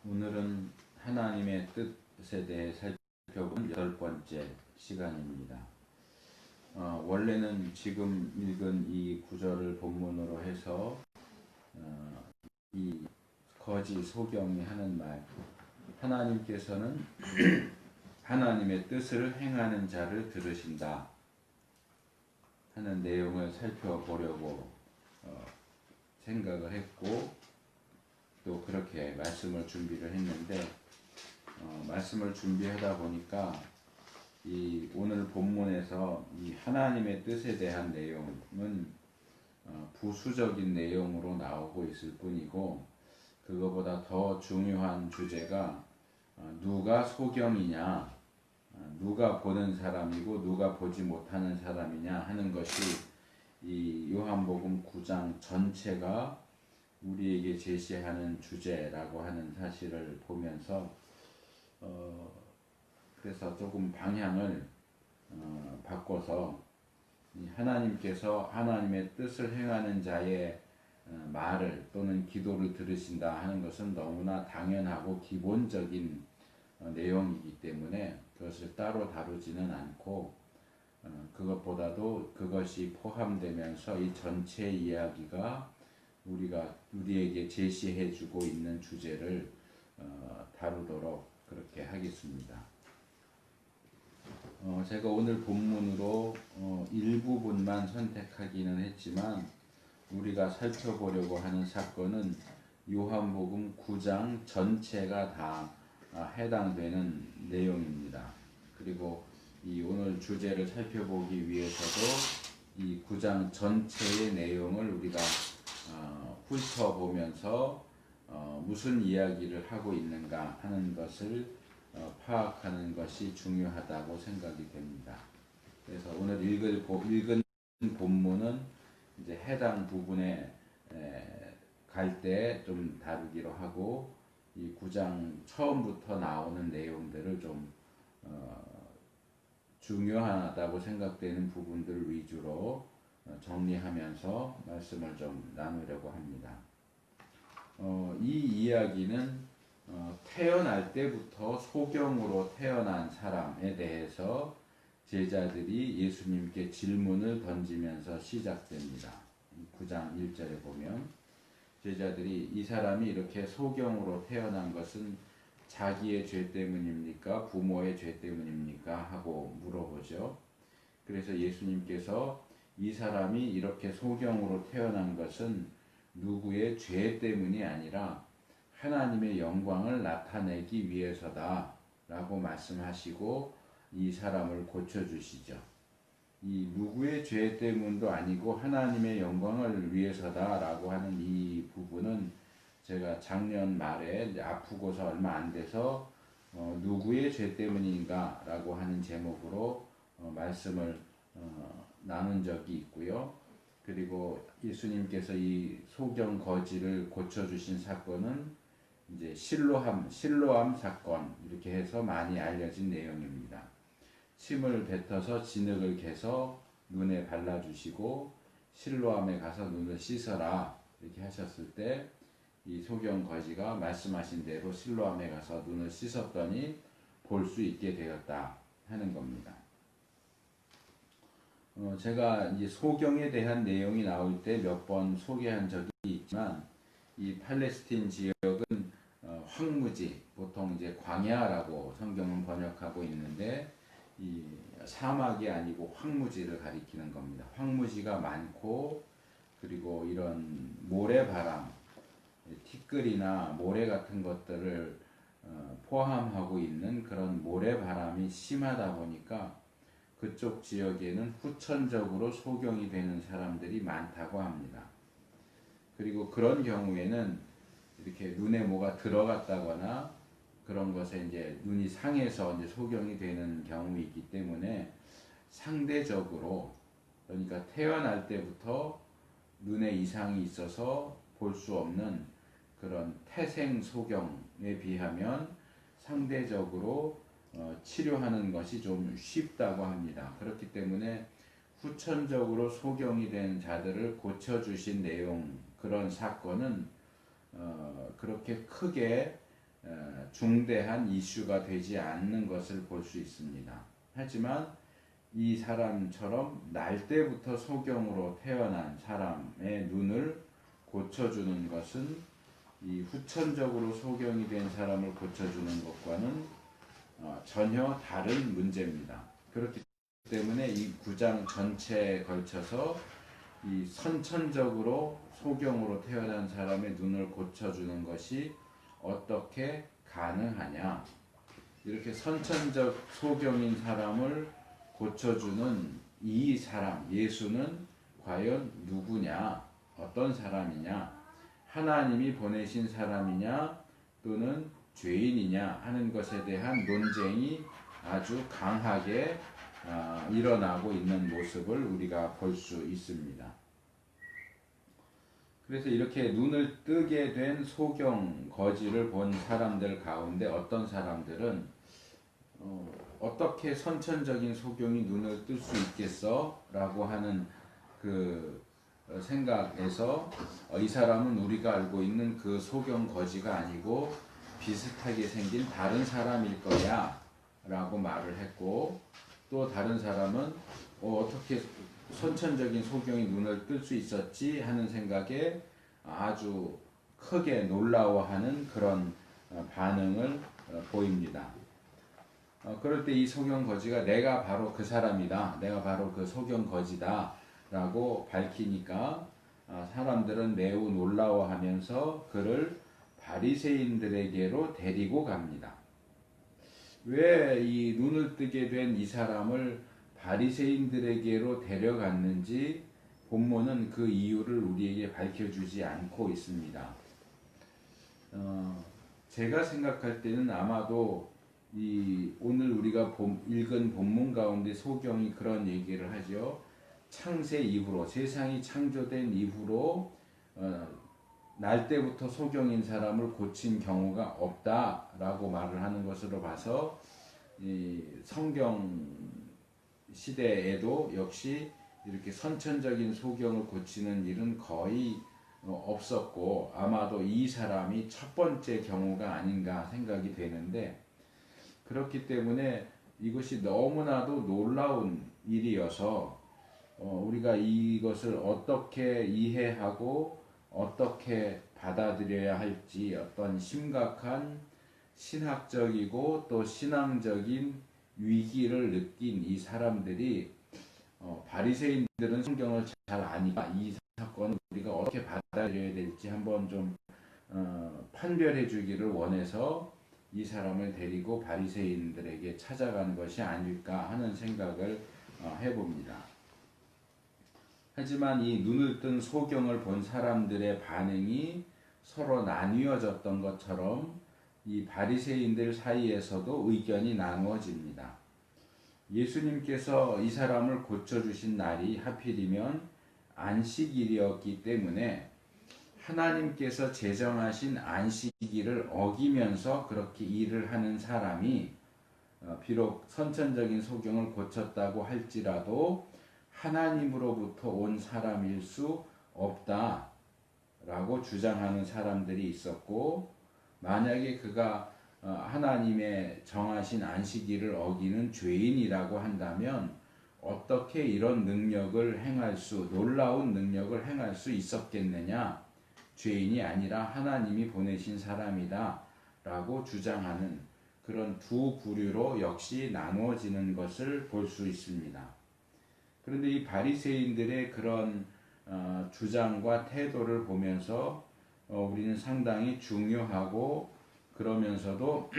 오늘은 하나님의 뜻에 대해 살펴본 8번째 시간입니다. 원래는 지금 읽은 이 구절을 본문으로 해서 이 거지 소경이 하는 말, 하나님께서는 하나님의 뜻을 행하는 자를 들으신다 하는 내용을 살펴보려고 생각을 했고, 또 그렇게 말씀을 준비를 했는데, 말씀을 준비하다 보니까 이 오늘 본문에서 이 하나님의 뜻에 대한 내용은 부수적인 내용으로 나오고 있을 뿐이고, 그거보다 더 중요한 주제가 누가 소경이냐, 누가 보는 사람이고 누가 보지 못하는 사람이냐 하는 것이 이 요한복음 9장 전체가 우리에게 제시하는 주제라고 하는 사실을 보면서 그래서 조금 방향을 바꿔서 하나님께서 하나님의 뜻을 행하는 자의 말을 또는 기도를 들으신다 하는 것은 너무나 당연하고 기본적인 내용이기 때문에 그것을 따로 다루지는 않고, 그것보다도 그것이 포함되면서 이 전체 이야기가 우리에게 제시해주고 있는 주제를 다루도록 그렇게 하겠습니다. 제가 오늘 본문으로 일부분만 선택하기는 했지만, 우리가 살펴보려고 하는 사건은 요한복음 9장 전체가 다 해당되는 내용입니다. 그리고 이 오늘 주제를 살펴보기 위해서도 이 9장 전체의 내용을 우리가 훑어보면서 무슨 이야기를 하고 있는가 하는 것을 파악하는 것이 중요하다고 생각이 됩니다. 그래서 오늘 읽은 본문은 이제 해당 부분에 갈 때 좀 다루기로 하고, 이 9장 처음부터 나오는 내용들을 좀 중요하다고 생각되는 부분들 위주로 정리하면서 말씀을 좀 나누려고 합니다. 이 이야기는 태어날 때부터 소경으로 태어난 사람에 대해서 제자들이 예수님께 질문을 던지면서 시작됩니다. 9장 1절에 보면 제자들이 이 사람이 이렇게 소경으로 태어난 것은 자기의 죄 때문입니까? 부모의 죄 때문입니까? 하고 물어보죠. 그래서 예수님께서 이 사람이 이렇게 소경으로 태어난 것은 누구의 죄 때문이 아니라 하나님의 영광을 나타내기 위해서다 라고 말씀하시고 이 사람을 고쳐주시죠. 이 누구의 죄 때문도 아니고 하나님의 영광을 위해서다 라고 하는 이 부분은 제가 작년 말에 아프고서 얼마 안 돼서 누구의 죄 때문인가 라고 하는 제목으로 말씀을 나눈 적이 있고요. 그리고 예수님께서 이 소경 거지를 고쳐주신 사건은 이제 실로암 사건, 이렇게 해서 많이 알려진 내용입니다. 침을 뱉어서 진흙을 개서 눈에 발라주시고 실로암에 가서 눈을 씻어라 이렇게 하셨을 때 이 소경 거지가 말씀하신 대로 실로암에 가서 눈을 씻었더니 볼 수 있게 되었다 하는 겁니다. 제가 이제 소경에 대한 내용이 나올 때 몇 번 소개한 적이 있지만, 이 팔레스틴 지역은 황무지, 보통 이제 광야라고 성경은 번역하고 있는데, 이 사막이 아니고 황무지를 가리키는 겁니다. 황무지가 많고, 그리고 이런 모래바람, 티끌이나 모래 같은 것들을 포함하고 있는 그런 모래바람이 심하다 보니까 그쪽 지역에는 후천적으로 소경이 되는 사람들이 많다고 합니다. 그리고 그런 경우에는 이렇게 눈에 뭐가 들어갔다거나 그런 것에 이제 눈이 상해서 이제 소경이 되는 경우이기 때문에 상대적으로, 그러니까 태어날 때부터 눈에 이상이 있어서 볼 수 없는 그런 태생 소경에 비하면 상대적으로 치료하는 것이 좀 쉽다고 합니다. 그렇기 때문에 후천적으로 소경이 된 자들을 고쳐주신 내용, 그런 사건은 그렇게 크게 중대한 이슈가 되지 않는 것을 볼 수 있습니다. 하지만 이 사람처럼 날 때부터 소경으로 태어난 사람의 눈을 고쳐주는 것은 이 후천적으로 소경이 된 사람을 고쳐주는 것과는 전혀 다른 문제입니다. 그렇기 때문에 이 9장 전체에 걸쳐서 이 선천적으로 소경으로 태어난 사람의 눈을 고쳐주는 것이 어떻게 가능하냐, 이렇게 선천적 소경인 사람을 고쳐주는 이 사람 예수는 과연 누구냐, 어떤 사람이냐, 하나님이 보내신 사람이냐 또는 죄인이냐 하는 것에 대한 논쟁이 아주 강하게 일어나고 있는 모습을 우리가 볼 수 있습니다. 그래서 이렇게 눈을 뜨게 된 소경 거지를 본 사람들 가운데 어떤 사람들은 어떻게 선천적인 소경이 눈을 뜰 수 있겠어? 라고 하는 그 생각에서 이 사람은 우리가 알고 있는 그 소경 거지가 아니고 비슷하게 생긴 다른 사람일 거야 라고 말을 했고, 또 다른 사람은 어떻게 선천적인 소경이 눈을 뜰 수 있었지 하는 생각에 아주 크게 놀라워하는 그런 반응을 보입니다. 그럴 때 이 소경 거지가 내가 바로 그 사람이다, 내가 바로 그 소경 거지다 라고 밝히니까 사람들은 매우 놀라워하면서 그를 바리새인들에게로 데리고 갑니다. 왜 이 눈을 뜨게 된 이 사람을 바리새인들에게로 데려갔는지 본문은 그 이유를 우리에게 밝혀주지 않고 있습니다. 제가 생각할 때는 아마도 이 오늘 우리가 읽은 본문 가운데 소경이 그런 얘기를 하죠. 창세 이후로, 세상이 창조된 이후로 날 때부터 소경인 사람을 고친 경우가 없다라고 말을 하는 것으로 봐서 이 성경 시대에도 역시 이렇게 선천적인 소경을 고치는 일은 거의 없었고 아마도 이 사람이 첫 번째 경우가 아닌가 생각이 되는데, 그렇기 때문에 이것이 너무나도 놀라운 일이어서 우리가 이것을 어떻게 이해하고 어떻게 받아들여야 할지 어떤 심각한 신학적이고 또 신앙적인 위기를 느낀 이 사람들이 바리새인들은 성경을 잘 아니까 이 사건을 우리가 어떻게 받아들여야 될지 한번 좀 판별해 주기를 원해서 이 사람을 데리고 바리새인들에게 찾아가는 것이 아닐까 하는 생각을 해봅니다. 하지만 이 눈을 뜬 소경을 본 사람들의 반응이 서로 나뉘어졌던 것처럼 이 바리새인들 사이에서도 의견이 나누어집니다. 예수님께서 이 사람을 고쳐주신 날이 하필이면 안식일이었기 때문에 하나님께서 제정하신 안식일을 어기면서 그렇게 일을 하는 사람이 비록 선천적인 소경을 고쳤다고 할지라도 하나님으로부터 온 사람일 수 없다라고 주장하는 사람들이 있었고, 만약에 그가 하나님의 정하신 안식일을 어기는 죄인이라고 한다면 어떻게 이런 능력을 행할 수, 놀라운 능력을 행할 수 있었겠느냐, 죄인이 아니라 하나님이 보내신 사람이다 라고 주장하는 그런 두 부류로 역시 나누어지는 것을 볼 수 있습니다. 그런데 이 바리새인들의 그런 주장과 태도를 보면서 우리는 상당히 중요하고 그러면서도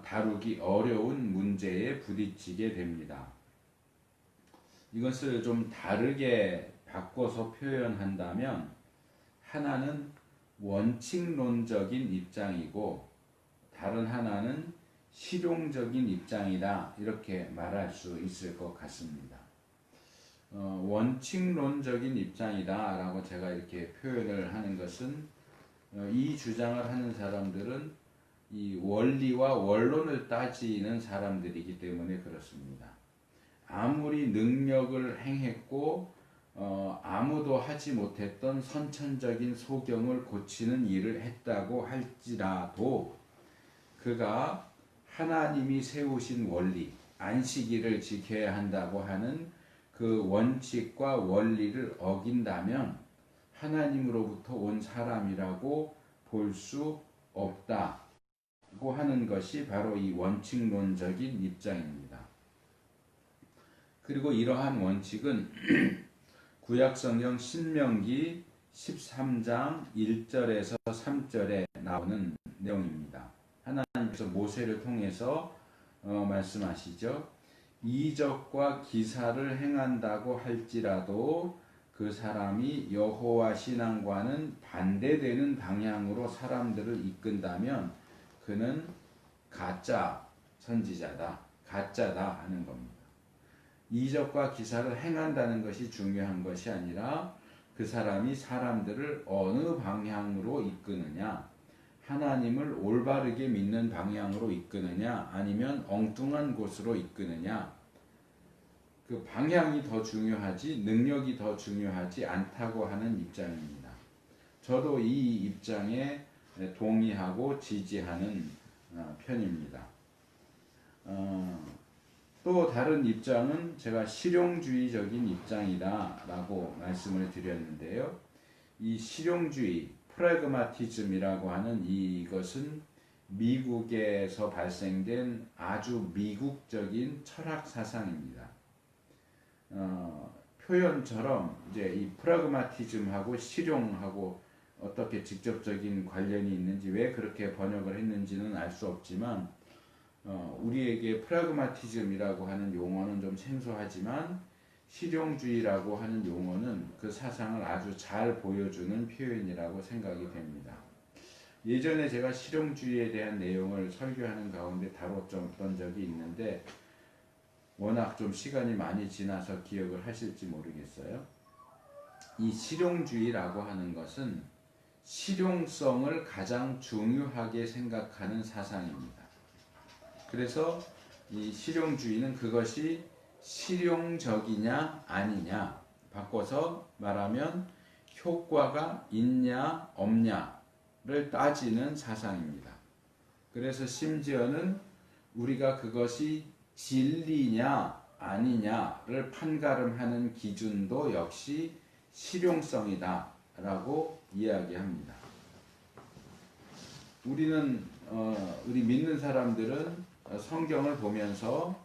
다루기 어려운 문제에 부딪히게 됩니다. 이것을 좀 다르게 바꿔서 표현한다면 하나는 원칙론적인 입장이고 다른 하나는 실용적인 입장이다, 이렇게 말할 수 있을 것 같습니다. 원칙론적인 입장이다 라고 제가 이렇게 표현을 하는 것은 이 주장을 하는 사람들은 이 원리와 원론을 따지는 사람들이기 때문에 그렇습니다. 아무리 능력을 행했고 아무도 하지 못했던 선천적인 소경을 고치는 일을 했다고 할지라도 그가 하나님이 세우신 원리, 안식일을 지켜야 한다고 하는 그 원칙과 원리를 어긴다면 하나님으로부터 온 사람이라고 볼 수 없다고 하는 것이 바로 이 원칙론적인 입장입니다. 그리고 이러한 원칙은 구약성경 신명기 13장 1절에서 3절에 나오는 내용입니다. 하나님께서 모세를 통해서 말씀하시죠. 이적과 기사를 행한다고 할지라도 그 사람이 여호와 신앙과는 반대되는 방향으로 사람들을 이끈다면 그는 가짜 선지자다, 가짜다 하는 겁니다. 이적과 기사를 행한다는 것이 중요한 것이 아니라 그 사람이 사람들을 어느 방향으로 이끄느냐, 하나님을 올바르게 믿는 방향으로 이끄느냐 아니면 엉뚱한 곳으로 이끄느냐, 그 방향이 더 중요하지 능력이 더 중요하지 않다고 하는 입장입니다. 저도 이 입장에 동의하고 지지하는 편입니다. 또 다른 입장은 제가 실용주의적인 입장이다라고 말씀을 드렸는데요. 이 실용주의, 프라그마티즘이라고 하는 이것은 미국에서 발생된 아주 미국적인 철학 사상입니다. 표현처럼 이제 이 프라그마티즘하고 실용하고 어떻게 직접적인 관련이 있는지 왜 그렇게 번역을 했는지는 알 수 없지만 우리에게 프라그마티즘이라고 하는 용어는 좀 생소하지만 실용주의라고 하는 용어는 그 사상을 아주 잘 보여주는 표현이라고 생각이 됩니다. 예전에 제가 실용주의에 대한 내용을 설교하는 가운데 다뤘던 적이 있는데 워낙 좀 시간이 많이 지나서 기억을 하실지 모르겠어요. 이 실용주의라고 하는 것은 실용성을 가장 중요하게 생각하는 사상입니다. 그래서 이 실용주의는 그것이 실용적이냐 아니냐, 바꿔서 말하면 효과가 있냐 없냐를 따지는 사상입니다. 그래서 심지어는 우리가 그것이 진리냐 아니냐를 판가름하는 기준도 역시 실용성이다 라고 이야기합니다. 우리 믿는 사람들은 성경을 보면서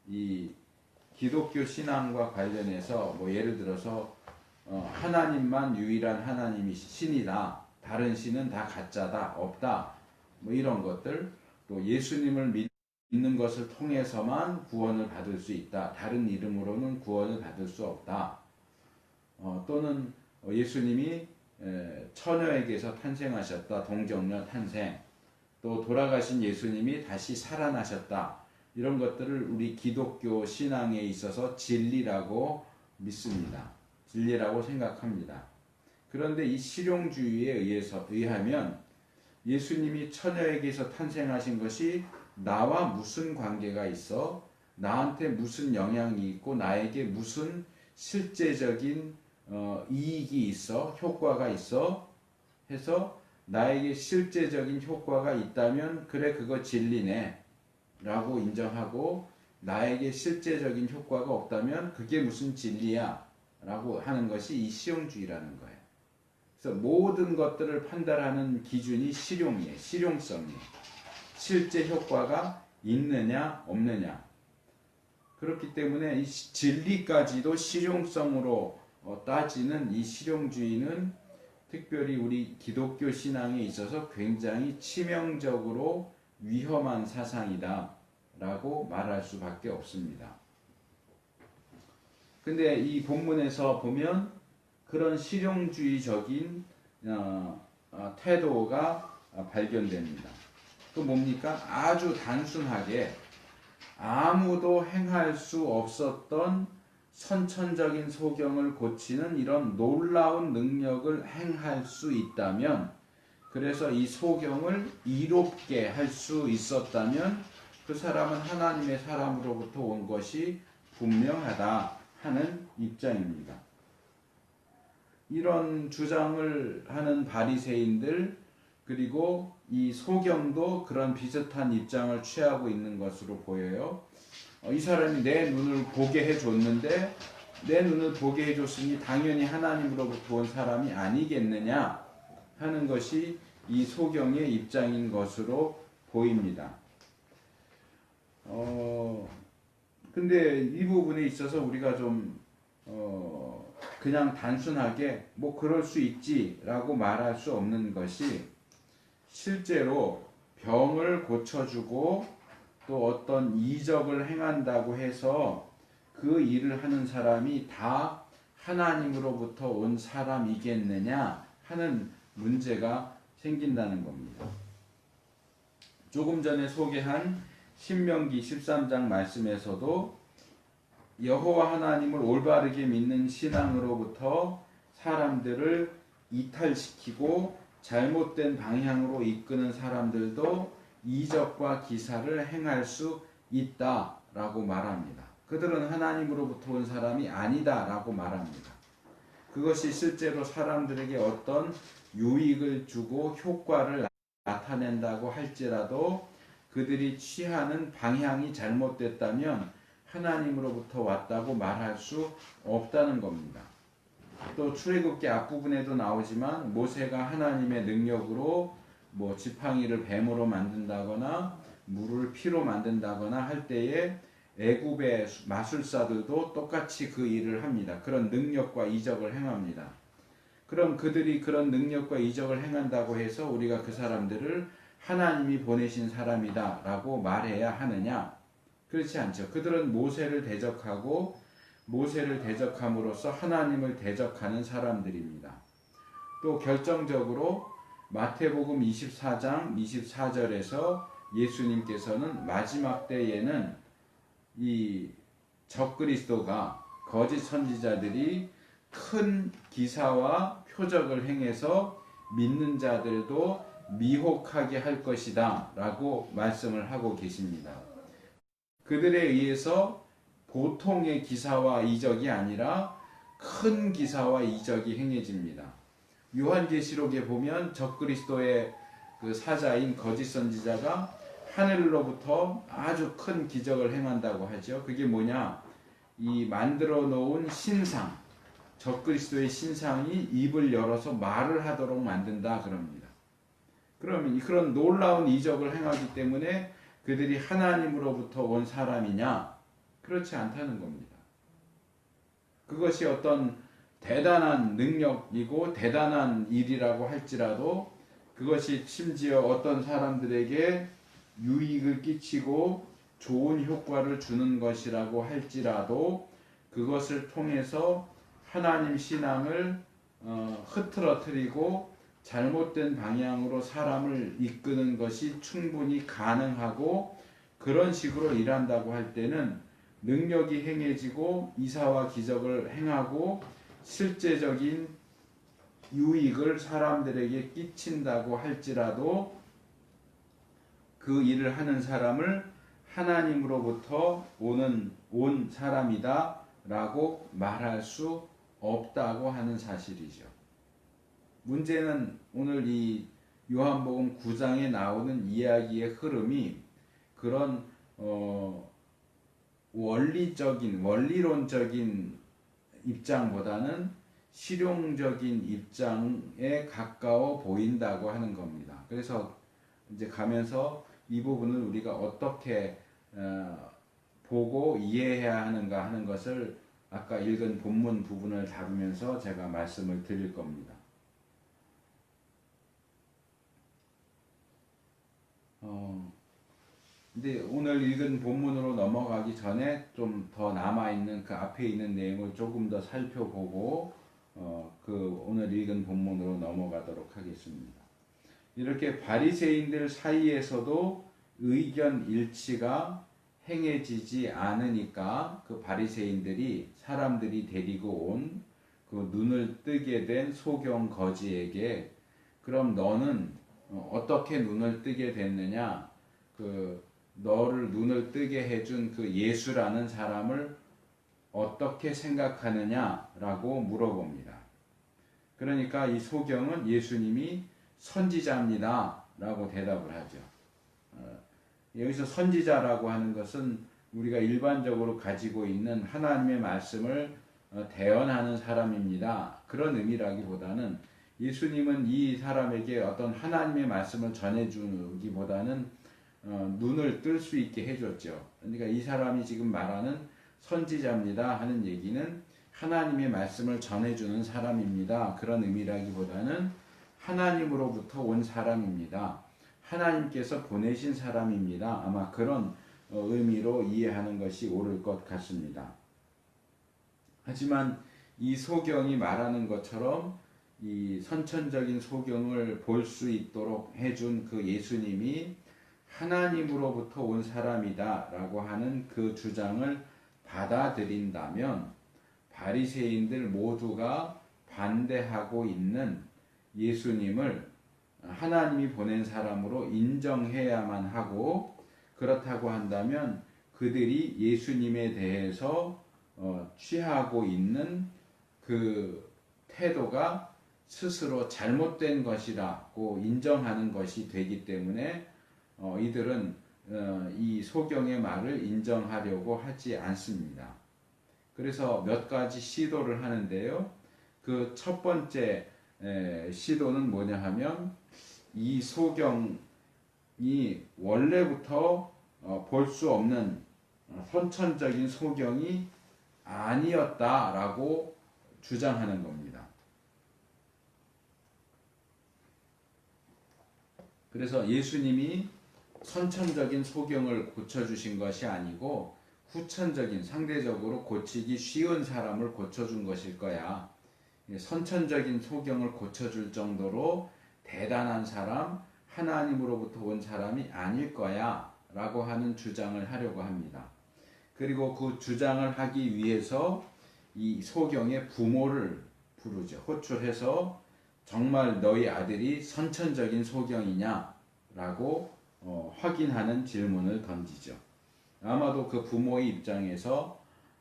이 기독교 신앙과 관련해서 뭐 예를 들어서 하나님만 유일한 하나님이 신이다, 다른 신은 다 가짜다, 없다, 뭐 이런 것들, 또 예수님을 믿는 것을 통해서만 구원을 받을 수 있다, 다른 이름으로는 구원을 받을 수 없다, 또는 예수님이 처녀에게서 탄생하셨다, 동정녀 탄생, 또 돌아가신 예수님이 다시 살아나셨다, 이런 것들을 우리 기독교 신앙에 있어서 진리라고 믿습니다. 진리라고 생각합니다. 그런데 이 실용주의에 의하면 예수님이 처녀에게서 탄생하신 것이 나와 무슨 관계가 있어, 나한테 무슨 영향이 있고 나에게 무슨 실제적인 이익이 있어, 효과가 있어 해서 나에게 실제적인 효과가 있다면 그래 그거 진리네 라고 인정하고, 나에게 실제적인 효과가 없다면 그게 무슨 진리야 라고 하는 것이 이 실용주의라는 거예요. 그래서 모든 것들을 판단하는 기준이 실용이에요. 실용성이에요. 실제 효과가 있느냐 없느냐. 그렇기 때문에 이 진리까지도 실용성으로 따지는 이 실용주의는 특별히 우리 기독교 신앙에 있어서 굉장히 치명적으로 위험한 사상이다 라고 말할 수밖에 없습니다. 근데 이 본문에서 보면 그런 실용주의적인 태도가 발견됩니다. 또 뭡니까? 아주 단순하게 아무도 행할 수 없었던 선천적인 소경을 고치는 이런 놀라운 능력을 행할 수 있다면, 그래서 이 소경을 이롭게 할 수 있었다면 그 사람은 하나님의 사람으로부터 온 것이 분명하다 하는 입장입니다. 이런 주장을 하는 바리새인들 그리고 이 소경도 그런 비슷한 입장을 취하고 있는 것으로 보여요. 이 사람이 내 눈을 보게 해줬는데 내 눈을 보게 해줬으니 당연히 하나님으로부터 온 사람이 아니겠느냐 하는 것이 이 소경의 입장인 것으로 보입니다. 근데 이 부분에 있어서 우리가 좀 그냥 단순하게 뭐 그럴 수 있지라고 말할 수 없는 것이 실제로 병을 고쳐주고 또 어떤 이적을 행한다고 해서 그 일을 하는 사람이 다 하나님으로부터 온 사람이겠느냐 하는 문제가 생긴다는 겁니다. 조금 전에 소개한 신명기 13장 말씀에서도 여호와 하나님을 올바르게 믿는 신앙으로부터 사람들을 이탈시키고 잘못된 방향으로 이끄는 사람들도 이적과 기사를 행할 수 있다라고 말합니다. 그들은 하나님으로부터 온 사람이 아니다라고 말합니다. 그것이 실제로 사람들에게 어떤 유익을 주고 효과를 나타낸다고 할지라도 그들이 취하는 방향이 잘못됐다면 하나님으로부터 왔다고 말할 수 없다는 겁니다. 또 출애굽기 앞부분에도 나오지만 모세가 하나님의 능력으로 뭐 지팡이를 뱀으로 만든다거나 물을 피로 만든다거나 할 때에 애굽의 마술사들도 똑같이 그 일을 합니다. 그런 능력과 이적을 행합니다. 그럼 그들이 그런 능력과 이적을 행한다고 해서 우리가 그 사람들을 하나님이 보내신 사람이다 라고 말해야 하느냐? 그렇지 않죠. 그들은 모세를 대적하고 모세를 대적함으로써 하나님을 대적하는 사람들입니다. 또 결정적으로 마태복음 24장 24절에서 예수님께서는 마지막 때에는 이 적그리스도가 거짓 선지자들이 큰 기사와 표적을 행해서 믿는 자들도 미혹하게 할 것이다 라고 말씀을 하고 계십니다. 그들에 의해서 보통의 기사와 이적이 아니라 큰 기사와 이적이 행해집니다. 요한계시록에 보면 적그리스도의 그 사자인 거짓 선지자가 하늘로부터 아주 큰 기적을 행한다고 하죠. 그게 뭐냐? 이 만들어 놓은 신상, 적그리스도의 신상이 입을 열어서 말을 하도록 만든다 그럽니다. 그러면 그런 놀라운 이적을 행하기 때문에 그들이 하나님으로부터 온 사람이냐? 그렇지 않다는 겁니다. 그것이 어떤 대단한 능력이고 대단한 일이라고 할지라도 그것이 심지어 어떤 사람들에게 유익을 끼치고 좋은 효과를 주는 것이라고 할지라도 그것을 통해서 하나님 신앙을 흐트러뜨리고 잘못된 방향으로 사람을 이끄는 것이 충분히 가능하고 그런 식으로 일한다고 할 때는 능력이 행해지고 이사와 기적을 행하고 실제적인 유익을 사람들에게 끼친다고 할지라도 그 일을 하는 사람을 하나님으로부터 온 사람이다 라고 말할 수 없다고 하는 사실이죠. 문제는 오늘 이 요한복음 9장에 나오는 이야기의 흐름이 그런 원리론적인 입장보다는 실용적인 입장에 가까워 보인다고 하는 겁니다. 그래서 이제 가면서 이 부분을 우리가 어떻게 보고 이해해야 하는가 하는 것을 아까 읽은 본문 부분을 다루면서 제가 말씀을 드릴 겁니다. 근데 오늘 읽은 본문으로 넘어가기 전에 좀 더 남아있는 그 앞에 있는 내용을 조금 더 살펴보고 그 오늘 읽은 본문으로 넘어가도록 하겠습니다. 이렇게 바리새인들 사이에서도 의견 일치가 행해지지 않으니까 그 바리새인들이 사람들이 데리고 온 그 눈을 뜨게 된 소경 거지에게 그럼 너는 어떻게 눈을 뜨게 됐느냐? 그 너를 눈을 뜨게 해준 그 예수라는 사람을 어떻게 생각하느냐라고 물어봅니다. 그러니까 이 소경은 예수님이 선지자입니다 라고 대답을 하죠. 여기서 선지자라고 하는 것은 우리가 일반적으로 가지고 있는 하나님의 말씀을 대언하는 사람입니다. 그런 의미라기보다는 예수님은 이 사람에게 어떤 하나님의 말씀을 전해주기보다는 눈을 뜰 수 있게 해줬죠. 그러니까 이 사람이 지금 말하는 선지자입니다 하는 얘기는 하나님의 말씀을 전해주는 사람입니다. 그런 의미라기보다는 하나님으로부터 온 사람입니다. 하나님께서 보내신 사람입니다. 아마 그런 의미로 이해하는 것이 옳을 것 같습니다. 하지만 이 소경이 말하는 것처럼 이 선천적인 소경을 볼 수 있도록 해준 그 예수님이 하나님으로부터 온 사람이다 라고 하는 그 주장을 받아들인다면 바리새인들 모두가 반대하고 있는 예수님을 하나님이 보낸 사람으로 인정해야만 하고, 그렇다고 한다면 그들이 예수님에 대해서 취하고 있는 그 태도가 스스로 잘못된 것이라고 인정하는 것이 되기 때문에 이들은 이 소경의 말을 인정하려고 하지 않습니다. 그래서 몇 가지 시도를 하는데요. 그 첫 번째 시도는 뭐냐 하면 이 소경이 원래부터 볼 수 없는 선천적인 소경이 아니었다라고 주장하는 겁니다. 그래서 예수님이 선천적인 소경을 고쳐주신 것이 아니고 후천적인, 상대적으로 고치기 쉬운 사람을 고쳐준 것일 거야. 선천적인 소경을 고쳐줄 정도로 대단한 사람, 하나님으로부터 온 사람이 아닐 거야 라고 하는 주장을 하려고 합니다. 그리고 그 주장을 하기 위해서 이 소경의 부모를 부르죠. 호출해서 정말 너희 아들이 선천적인 소경이냐 라고 확인하는 질문을 던지죠. 아마도 그 부모의 입장에서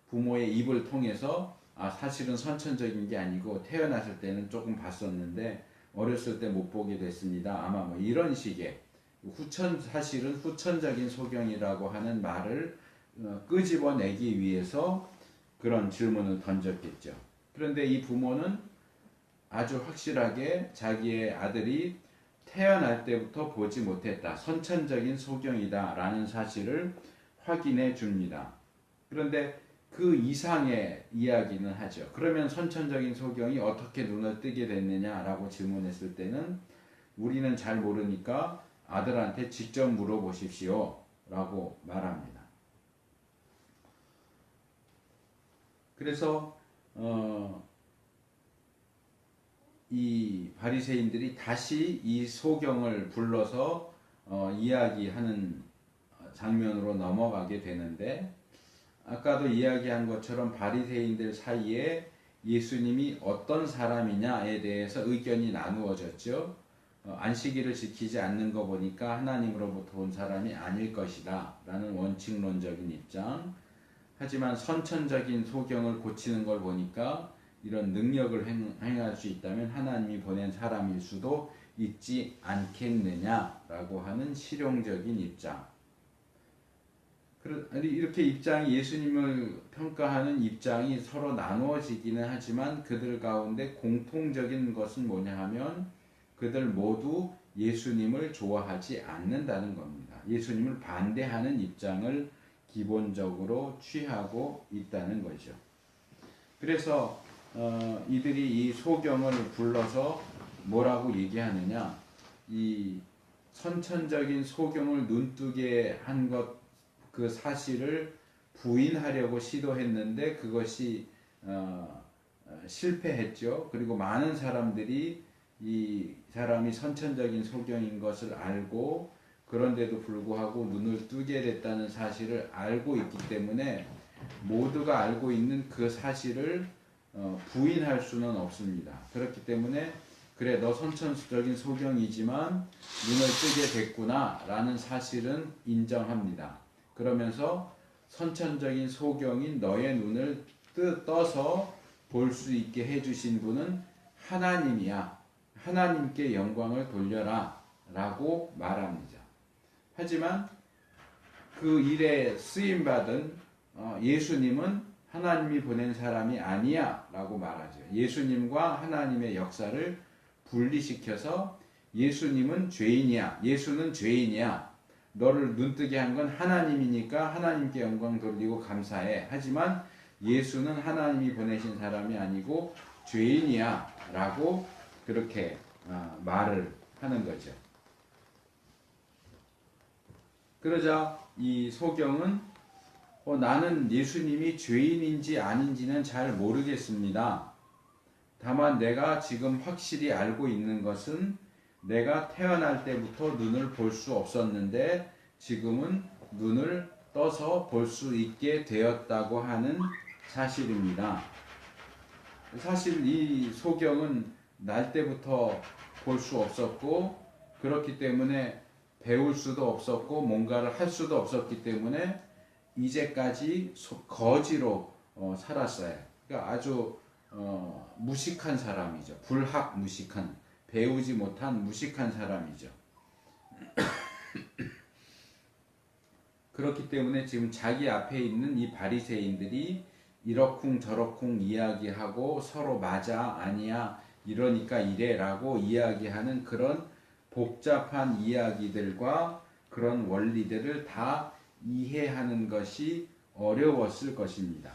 부모의 입을 통해서 사실은 선천적인 게 아니고 태어났을 때는 조금 봤었는데 어렸을 때 못 보게 됐습니다. 아마 뭐 이런 식의 사실은 후천적인 소경이라고 하는 말을 끄집어내기 위해서 그런 질문을 던졌겠죠. 그런데 이 부모는 아주 확실하게 자기의 아들이 태어날 때부터 보지 못했다, 선천적인 소경이다 라는 사실을 확인해 줍니다. 그런데 그 이상의 이야기는 하죠. 그러면 선천적인 소경이 어떻게 눈을 뜨게 됐느냐라고 질문했을 때는 우리는 잘 모르니까 아들한테 직접 물어보십시오 라고 말합니다. 그래서 이 바리새인들이 다시 이 소경을 불러서 이야기하는 장면으로 넘어가게 되는데, 아까도 이야기한 것처럼 바리새인들 사이에 예수님이 어떤 사람이냐에 대해서 의견이 나누어졌죠. 안식일을 지키지 않는 거 보니까 하나님으로부터 온 사람이 아닐 것이다 라는 원칙론적인 입장, 하지만 선천적인 소경을 고치는 걸 보니까 이런 능력을 행할 수 있다면 하나님이 보낸 사람일 수도 있지 않겠느냐라고 하는 실용적인 입장. 이렇게 입장이, 예수님을 평가하는 입장이 서로 나누어지기는 하지만 그들 가운데 공통적인 것은 뭐냐 하면 그들 모두 예수님을 좋아하지 않는다는 겁니다. 예수님을 반대하는 입장을 기본적으로 취하고 있다는 거죠. 그래서 이들이 이 소경을 불러서 뭐라고 얘기하느냐, 이 선천적인 소경을 눈뜨게 한 것, 그 사실을 부인하려고 시도했는데 그것이 실패했죠. 그리고 많은 사람들이 이 사람이 선천적인 소경인 것을 알고, 그런데도 불구하고 눈을 뜨게 됐다는 사실을 알고 있기 때문에 모두가 알고 있는 그 사실을 부인할 수는 없습니다. 그렇기 때문에 그래, 너 선천적인 소경이지만 눈을 뜨게 됐구나 라는 사실은 인정합니다. 그러면서 선천적인 소경인 너의 눈을 떠서 볼 수 있게 해주신 분은 하나님이야. 하나님께 영광을 돌려라 라고 말합니다. 하지만 그 일에 쓰임받은 예수님은 하나님이 보낸 사람이 아니야 라고 말하죠. 예수님과 하나님의 역사를 분리시켜서 예수님은 죄인이야. 예수는 죄인이야. 너를 눈뜨게 한 건 하나님이니까 하나님께 영광 돌리고 감사해. 하지만 예수는 하나님이 보내신 사람이 아니고 죄인이야 라고 그렇게 말을 하는 거죠. 그러자 이 소경은 나는 예수님이 죄인인지 아닌지는 잘 모르겠습니다. 다만 내가 지금 확실히 알고 있는 것은 내가 태어날 때부터 눈을 볼 수 없었는데 지금은 눈을 떠서 볼 수 있게 되었다고 하는 사실입니다. 사실 이 소경은 날 때부터 볼 수 없었고 그렇기 때문에 배울 수도 없었고 뭔가를 할 수도 없었기 때문에 이제까지 거지로 살았어요. 그러니까 아주 무식한 사람이죠. 불학무식한, 배우지 못한 무식한 사람이죠. 그렇기 때문에 지금 자기 앞에 있는 이 바리새인들이 이러쿵저러쿵 이야기하고 서로 맞아 아니야 이러니까 이래라고 이야기하는 그런 복잡한 이야기들과 그런 원리들을 다 이해하는 것이 어려웠을 것입니다.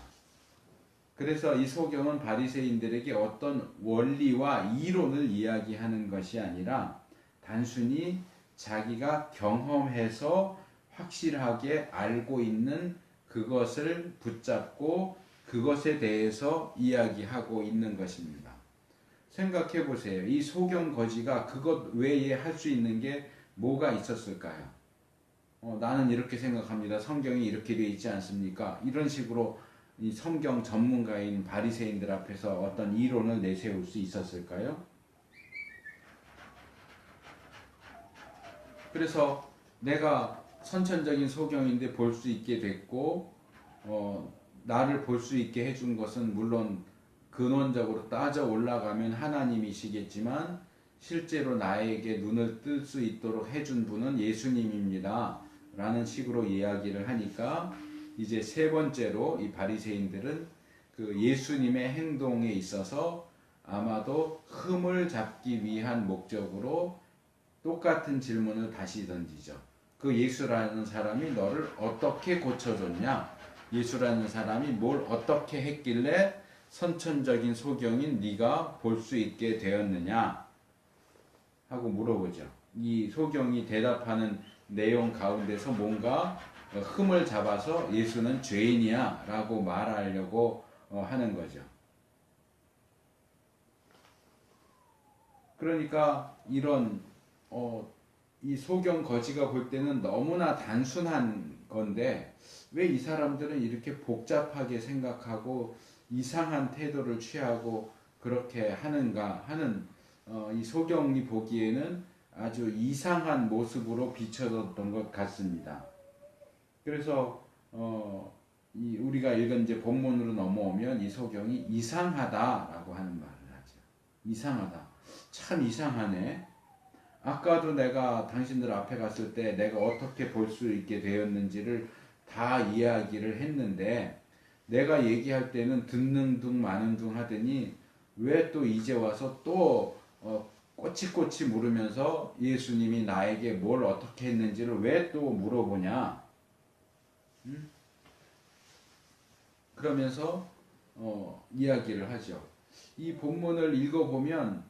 그래서 이 소경은 바리새인들에게 어떤 원리와 이론을 이야기하는 것이 아니라 단순히 자기가 경험해서 확실하게 알고 있는 그것을 붙잡고 그것에 대해서 이야기하고 있는 것입니다. 생각해 보세요. 이 소경 거지가 그것 외에 할 수 있는 게 뭐가 있었을까요? 나는 이렇게 생각합니다. 성경이 이렇게 되어 있지 않습니까? 이런 식으로 이 성경 전문가인 바리새인들 앞에서 어떤 이론을 내세울 수 있었을까요? 그래서 내가 선천적인 소경인데 볼 수 있게 됐고 나를 볼 수 있게 해준 것은 물론 근원적으로 따져 올라가면 하나님이시겠지만 실제로 나에게 눈을 뜰 수 있도록 해준 분은 예수님입니다 라는 식으로 이야기를 하니까 이제 세 번째로 이 바리새인들은 그 예수님의 행동에 있어서 아마도 흠을 잡기 위한 목적으로 똑같은 질문을 다시 던지죠. 그 예수라는 사람이 너를 어떻게 고쳐줬냐? 예수라는 사람이 뭘 어떻게 했길래 선천적인 소경인 네가 볼 수 있게 되었느냐? 하고 물어보죠. 이 소경이 대답하는 내용 가운데서 뭔가 흠을 잡아서 예수는 죄인이야 라고 말하려고 하는 거죠. 그러니까 이런 이 소경 거지가 볼 때는 너무나 단순한 건데 왜 이 사람들은 이렇게 복잡하게 생각하고 이상한 태도를 취하고 그렇게 하는가 하는 이 소경이 보기에는 아주 이상한 모습으로 비춰졌던 것 같습니다. 그래서 우리가 읽은 이제 본문으로 넘어오면 이 소경이 이상하다라고 하는 말을 하죠. 이상하다. 참 이상하네. 아까도 내가 당신들 앞에 갔을 때 내가 어떻게 볼 수 있게 되었는지를 다 이야기를 했는데 내가 얘기할 때는 듣는 둥 마는 둥 하더니 왜 또 이제 와서 또 꼬치꼬치 물으면서 예수님이 나에게 뭘 어떻게 했는지를 왜 또 물어보냐? 그러면서 이야기를 하죠. 이 본문을 읽어보면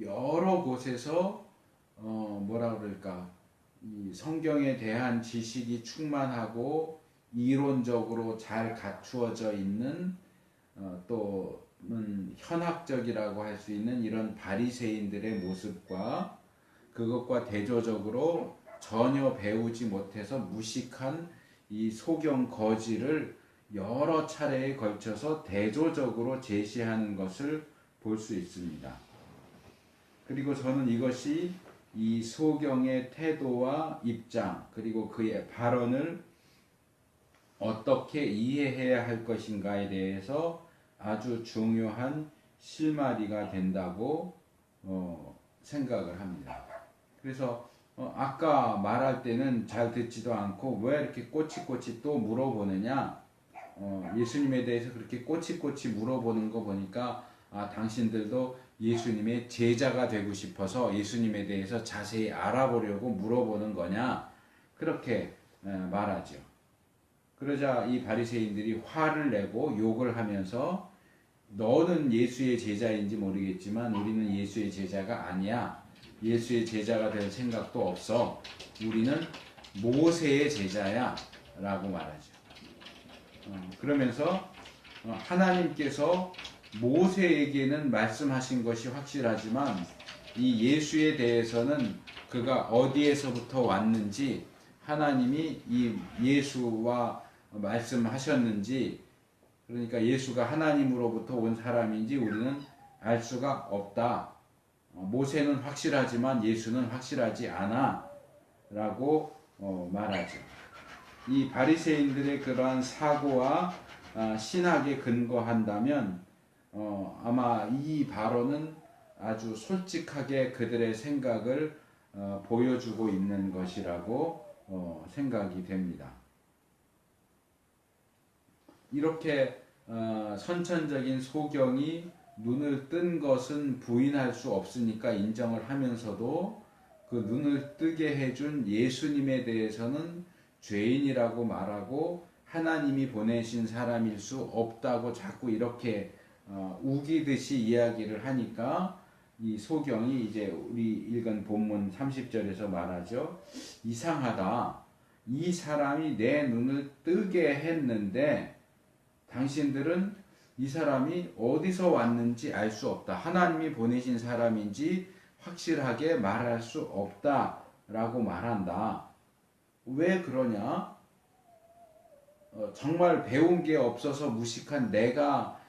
여러 곳에서 뭐라 그럴까 이 성경에 대한 지식이 충만하고 이론적으로 잘 갖추어져 있는 또는 현학적이라고 할 수 있는 이런 바리새인들의 모습과 그것과 대조적으로 전혀 배우지 못해서 무식한 이 소경 거지를 여러 차례에 걸쳐서 대조적으로 제시하는 것을 볼 수 있습니다. 그리고 저는 이것이 이 소경의 태도와 입장 그리고 그의 발언을 어떻게 이해해야 할 것인가에 대해서 아주 중요한 실마리가 된다고 생각을 합니다. 그래서 아까 말할 때는 잘 듣지도 않고 왜 이렇게 꼬치꼬치 또 물어보느냐, 예수님에 대해서 그렇게 꼬치꼬치 물어보는 거 보니까 당신들도 예수님의 제자가 되고 싶어서 예수님에 대해서 자세히 알아보려고 물어보는 거냐, 그렇게 말하죠. 그러자 이 바리새인들이 화를 내고 욕을 하면서 너는 예수의 제자인지 모르겠지만 우리는 예수의 제자가 아니야. 예수의 제자가 될 생각도 없어. 우리는 모세의 제자야 라고 말하죠. 그러면서 하나님께서 모세에게는 말씀하신 것이 확실하지만 이 예수에 대해서는 그가 어디에서부터 왔는지, 하나님이 이 예수와 말씀하셨는지, 그러니까 예수가 하나님으로부터 온 사람인지 우리는 알 수가 없다. 모세는 확실하지만 예수는 확실하지 않아 라고 말하죠. 이 바리새인들의 그러한 사고와 신학에 근거한다면 아마 이 발언은 아주 솔직하게 그들의 생각을 보여주고 있는 것이라고 생각이 됩니다. 이렇게 선천적인 소경이 눈을 뜬 것은 부인할 수 없으니까 인정을 하면서도 그 눈을 뜨게 해준 예수님에 대해서는 죄인이라고 말하고 하나님이 보내신 사람일 수 없다고 자꾸 이렇게 우기듯이 이야기를 하니까 이 소경이 이제 우리 읽은 본문 30절에서 말하죠. 이상하다. 이 사람이 내 눈을 뜨게 했는데 당신들은 이 사람이 어디서 왔는지 알 수 없다. 하나님이 보내신 사람인지 확실하게 말할 수 없다라고 말한다. 왜 그러냐? 정말 배운 게 없어서 무식한 내가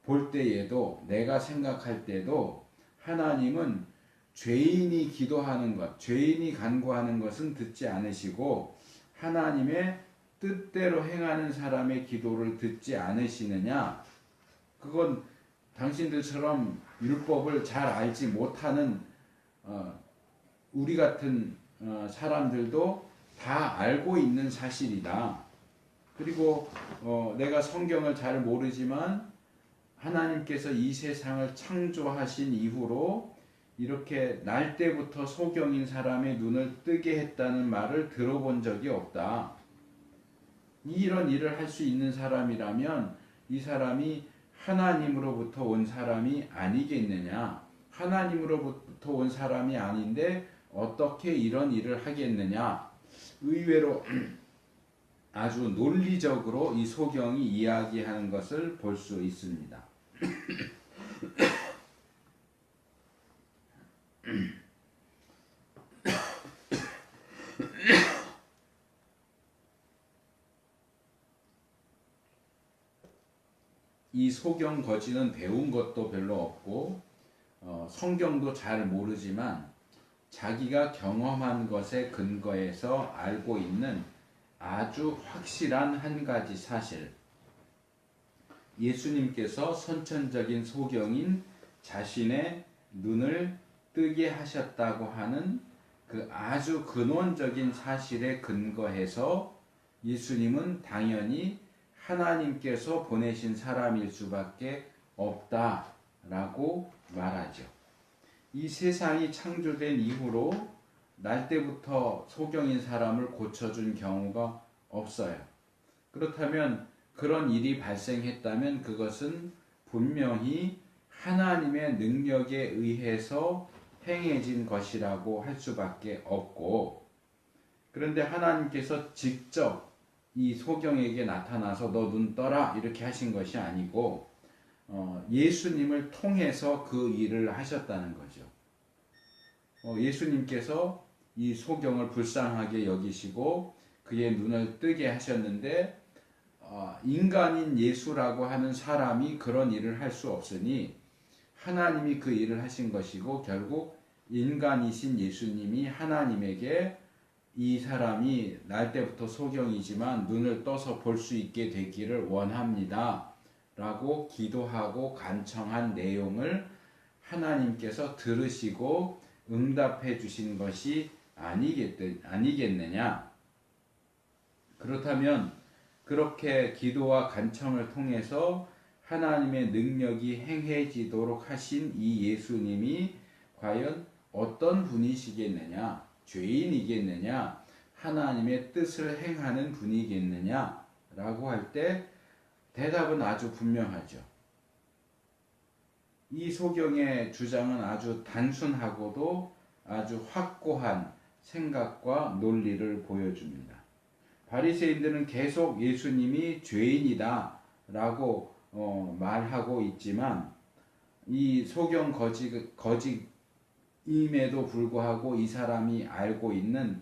볼 때에도, 내가 생각할 때도 하나님은 죄인이 기도하는 것, 죄인이 간구하는 것은 듣지 않으시고 하나님의 뜻대로 행하는 사람의 기도를 듣지 않으시느냐? 그건 당신들처럼 율법을 잘 알지 못하는 우리 같은 사람들도 다 알고 있는 사실이다. 그리고 내가 성경을 잘 모르지만 하나님께서 이 세상을 창조하신 이후로 이렇게 날 때부터 소경인 사람의 눈을 뜨게 했다는 말을 들어본 적이 없다. 이런 일을 할 수 있는 사람이라면 이 사람이 하나님으로부터 온 사람이 아니겠느냐? 하나님으로부터 온 사람이 아닌데 어떻게 이런 일을 하겠느냐? 의외로 아주 논리적으로 이 소경이 이야기하는 것을 볼 수 있습니다. 이 소경 거지는 배운 것도 별로 없고 성경도 잘 모르지만 자기가 경험한 것에 근거해서 알고 있는 아주 확실한 한 가지 사실, 예수님께서 선천적인 소경인 자신의 눈을 뜨게 하셨다고 하는 그 아주 근원적인 사실에 근거해서 예수님은 당연히 하나님께서 보내신 사람일 수밖에 없다라고 말하죠. 이 세상이 창조된 이후로 날 때부터 소경인 사람을 고쳐준 경우가 없어요. 그렇다면 그런 일이 발생했다면 그것은 분명히 하나님의 능력에 의해서 행해진 것이라고 할 수밖에 없고, 그런데 하나님께서 직접 이 소경에게 나타나서 너 눈 떠라 이렇게 하신 것이 아니고 예수님을 통해서 그 일을 하셨다는 거죠. 예수님께서 이 소경을 불쌍하게 여기시고 그의 눈을 뜨게 하셨는데 인간인 예수라고 하는 사람이 그런 일을 할 수 없으니 하나님이 그 일을 하신 것이고, 결국 인간이신 예수님이 하나님에게 이 사람이 날 때부터 소경이지만 눈을 떠서 볼 수 있게 되기를 원합니다 라고 기도하고 간청한 내용을 하나님께서 들으시고 응답해 주신 것이 아니겠느냐. 그렇다면 그렇게 기도와 간청을 통해서 하나님의 능력이 행해지도록 하신 이 예수님이 과연 어떤 분이시겠느냐? 죄인이겠느냐? 하나님의 뜻을 행하는 분이겠느냐? 라고 할 때 대답은 아주 분명하죠. 이 소경의 주장은 아주 단순하고도 아주 확고한 생각과 논리를 보여줍니다. 바리새인들은 계속 예수님이 죄인이다 라고 말하고 있지만 이 소경 거짓임에도 불구하고 이 사람이 알고 있는,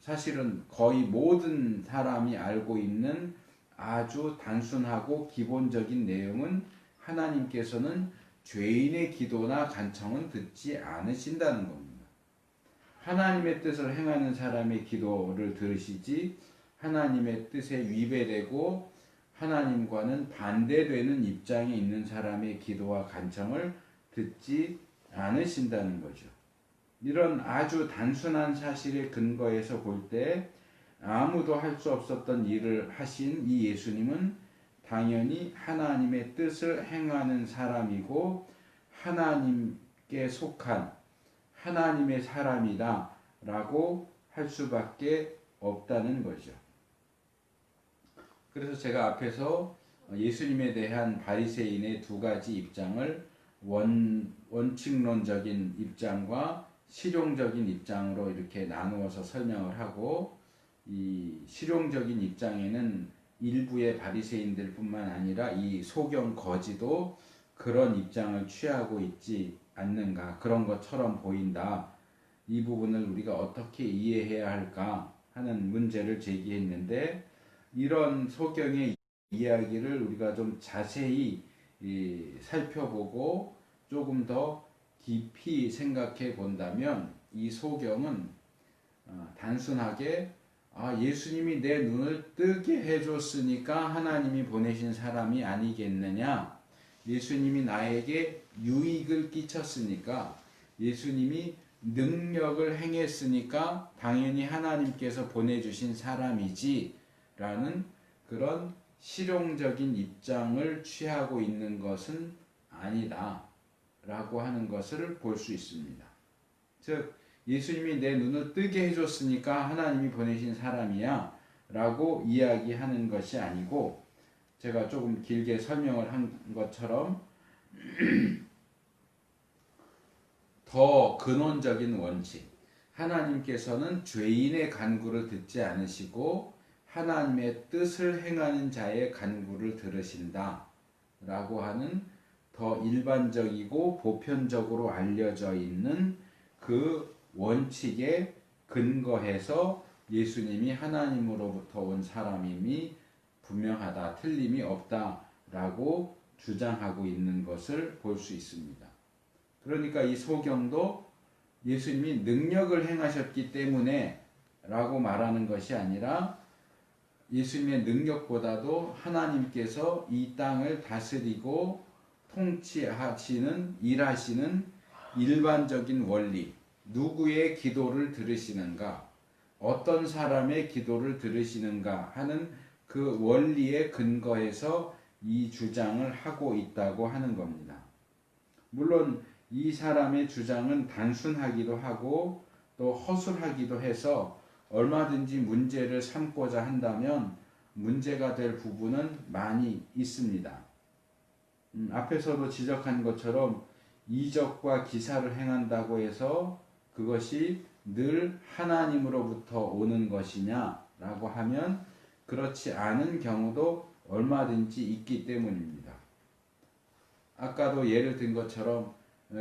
사실은 거의 모든 사람이 알고 있는 아주 단순하고 기본적인 내용은 하나님께서는 죄인의 기도나 간청은 듣지 않으신다는 겁니다. 하나님의 뜻을 행하는 사람의 기도를 들으시지 하나님의 뜻에 위배되고 하나님과는 반대되는 입장에 있는 사람의 기도와 간청을 듣지 않으신다는 거죠. 이런 아주 단순한 사실의 근거에서 볼 때 아무도 할 수 없었던 일을 하신 이 예수님은 당연히 하나님의 뜻을 행하는 사람이고 하나님께 속한 하나님의 사람이다 라고 할 수밖에 없다는 거죠. 그래서 제가 앞에서 예수님에 대한 바리새인의 두 가지 입장을 원칙론적인 입장과 실용적인 입장으로 이렇게 나누어서 설명을 하고, 이 실용적인 입장에는 일부의 바리새인들 뿐만 아니라 이 소경 거지도 그런 입장을 취하고 있지 않는가, 그런 것처럼 보인다. 이 부분을 우리가 어떻게 이해해야 할까 하는 문제를 제기했는데, 이런 소경의 이야기를 우리가 좀 자세히 살펴보고 조금 더 깊이 생각해 본다면 이 소경은 단순하게 예수님이 내 눈을 뜨게 해줬으니까 하나님이 보내신 사람이 아니겠느냐, 예수님이 나에게 유익을 끼쳤으니까, 예수님이 능력을 행했으니까 당연히 하나님께서 보내주신 사람이지 라는 그런 실용적인 입장을 취하고 있는 것은 아니다 라고 하는 것을 볼 수 있습니다. 즉 예수님이 내 눈을 뜨게 해줬으니까 하나님이 보내신 사람이야 라고 이야기하는 것이 아니고, 제가 조금 길게 설명을 한 것처럼 더 근원적인 원칙, 하나님께서는 죄인의 간구를 듣지 않으시고 하나님의 뜻을 행하는 자의 간구를 들으신다 라고 하는 더 일반적이고 보편적으로 알려져 있는 그 원칙에 근거해서 예수님이 하나님으로부터 온 사람임이 분명하다, 틀림이 없다라고 주장하고 있는 것을 볼 수 있습니다. 그러니까 이 소경도 예수님이 능력을 행하셨기 때문에 라고 말하는 것이 아니라 예수님의 능력보다도 하나님께서 이 땅을 다스리고 통치하시는, 일하시는 일반적인 원리, 누구의 기도를 들으시는가, 어떤 사람의 기도를 들으시는가 하는 그 원리에 근거해서 이 주장을 하고 있다고 하는 겁니다. 물론 이 사람의 주장은 단순하기도 하고 또 허술하기도 해서 얼마든지 문제를 삼고자 한다면 문제가 될 부분은 많이 있습니다. 앞에서도 지적한 것처럼 이적과 기사를 행한다고 해서 그것이 늘 하나님으로부터 오는 것이냐라고 하면 그렇지 않은 경우도 얼마든지 있기 때문입니다. 아까도 예를 든 것처럼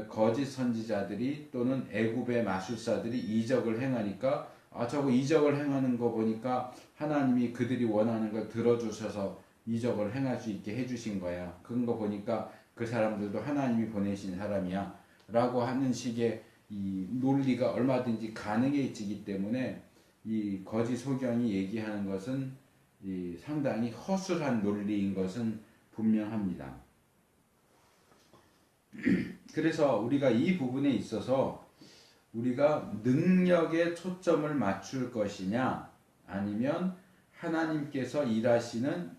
거짓 선지자들이 또는 애굽의 마술사들이 이적을 행하니까 저거 이적을 행하는 거 보니까 하나님이 그들이 원하는 걸 들어주셔서 이적을 행할 수 있게 해주신 거야. 그런 거 보니까 그 사람들도 하나님이 보내신 사람이야 라고 하는 식의 이 논리가 얼마든지 가능해지기 때문에 이 거짓 소경이 얘기하는 것은 이 상당히 허술한 논리인 것은 분명합니다. 그래서 우리가 이 부분에 있어서 우리가 능력에 초점을 맞출 것이냐 아니면 하나님께서 일하시는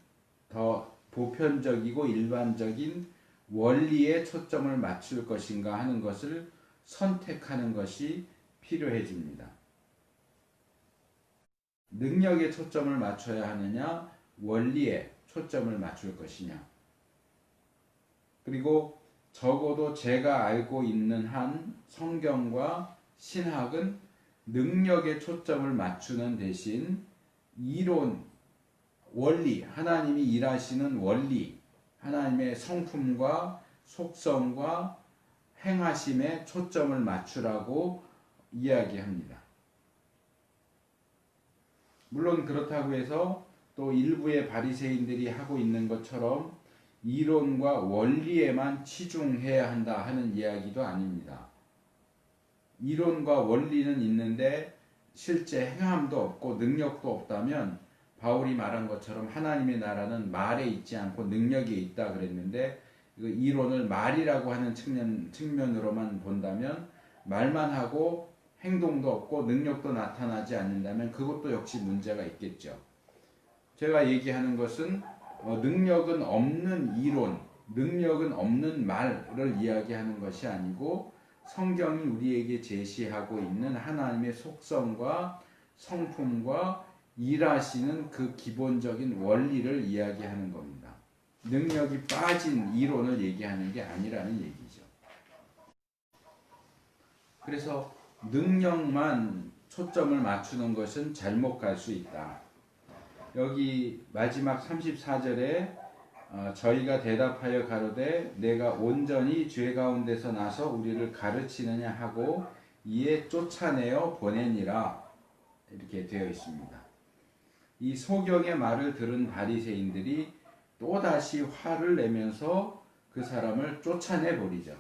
더 보편적이고 일반적인 원리에 초점을 맞출 것인가 하는 것을 선택하는 것이 필요해집니다. 능력에 초점을 맞춰야 하느냐 원리에 초점을 맞출 것이냐. 그리고 적어도 제가 알고 있는 한 성경과 신학은 능력에 초점을 맞추는 대신 이론, 원리, 하나님이 일하시는 원리, 하나님의 성품과 속성과 행하심에 초점을 맞추라고 이야기합니다. 물론 그렇다고 해서 또 일부의 바리새인들이 하고 있는 것처럼 이론과 원리에만 치중해야 한다 하는 이야기도 아닙니다. 이론과 원리는 있는데 실제 행함도 없고 능력도 없다면 바울이 말한 것처럼 하나님의 나라는 말에 있지 않고 능력에 있다 그랬는데 이론을 말이라고 하는 측면으로만 본다면 말만 하고 행동도 없고 능력도 나타나지 않는다면 그것도 역시 문제가 있겠죠. 제가 얘기하는 것은 능력은 없는 이론, 능력은 없는 말을 이야기하는 것이 아니고 성경이 우리에게 제시하고 있는 하나님의 속성과 성품과 일하시는 그 기본적인 원리를 이야기하는 겁니다. 능력이 빠진 이론을 얘기하는 게 아니라는 얘기죠. 그래서 능력만 초점을 맞추는 것은 잘못 갈 수 있다. 여기 마지막 34절에 저희가 대답하여 가로되 내가 온전히 죄 가운데서 나서 우리를 가르치느냐 하고 이에 쫓아내어 보내니라 이렇게 되어 있습니다. 이 소경의 말을 들은 바리새인들이 또다시 화를 내면서 그 사람을 쫓아내 버리죠.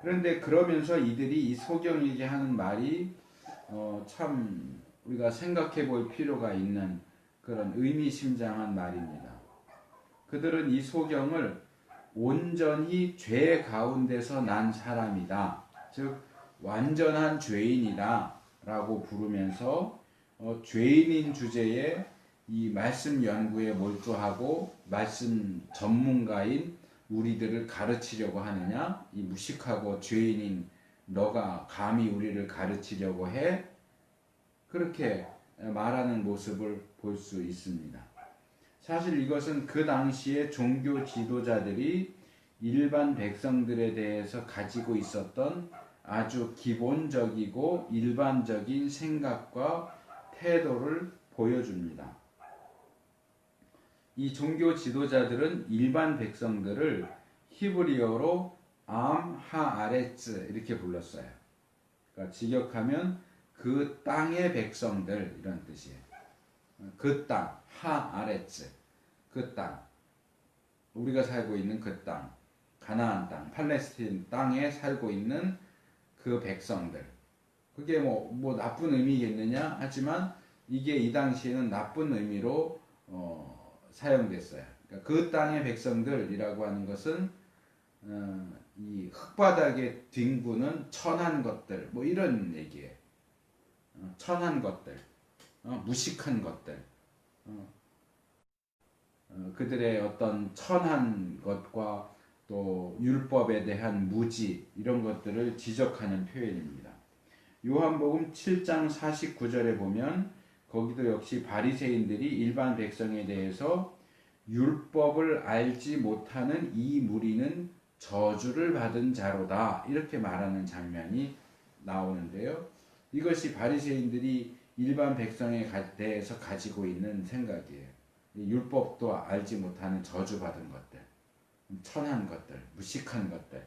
그런데 그러면서 이들이 이 소경에게 하는 말이 참 우리가 생각해 볼 필요가 있는 그런 의미심장한 말입니다. 그들은 이 소경을 온전히 죄 가운데서 난 사람이다. 즉 완전한 죄인이다 라고 부르면서 죄인인 주제에 이 말씀 연구에 몰두하고 말씀 전문가인 우리들을 가르치려고 하느냐? 이 무식하고 죄인인 너가 감히 우리를 가르치려고 해? 그렇게 말하는 모습을 볼 수 있습니다. 사실 이것은 그 당시에 종교 지도자들이 일반 백성들에 대해서 가지고 있었던 아주 기본적이고 일반적인 생각과 태도를 보여줍니다. 이 종교 지도자들은 일반 백성들을 히브리어로 암 하아레츠 이렇게 불렀어요. 그러니까 직역하면 그 땅의 백성들 이런 뜻이에요. 그 땅, 하아레츠, 그 땅, 우리가 살고 있는 그 땅, 가나안 땅, 팔레스틴 땅에 살고 있는 그 백성들. 그게 뭐 나쁜 의미겠느냐? 하지만 이게 이 당시에는 나쁜 의미로 사용됐어요. 그러니까 그 땅의 백성들이라고 하는 것은 이 흙바닥에 뒹구는 천한 것들, 뭐 이런 얘기예요. 천한 것들, 무식한 것들, 그들의 어떤 천한 것과 또 율법에 대한 무지 이런 것들을 지적하는 표현입니다. 요한복음 7장 49절에 보면 거기도 역시 바리새인들이 일반 백성에 대해서 율법을 알지 못하는 이 무리는 저주를 받은 자로다 이렇게 말하는 장면이 나오는데요. 이것이 바리새인들이 일반 백성에 대해서 가지고 있는 생각이에요. 율법도 알지 못하는 저주받은 것들, 천한 것들, 무식한 것들.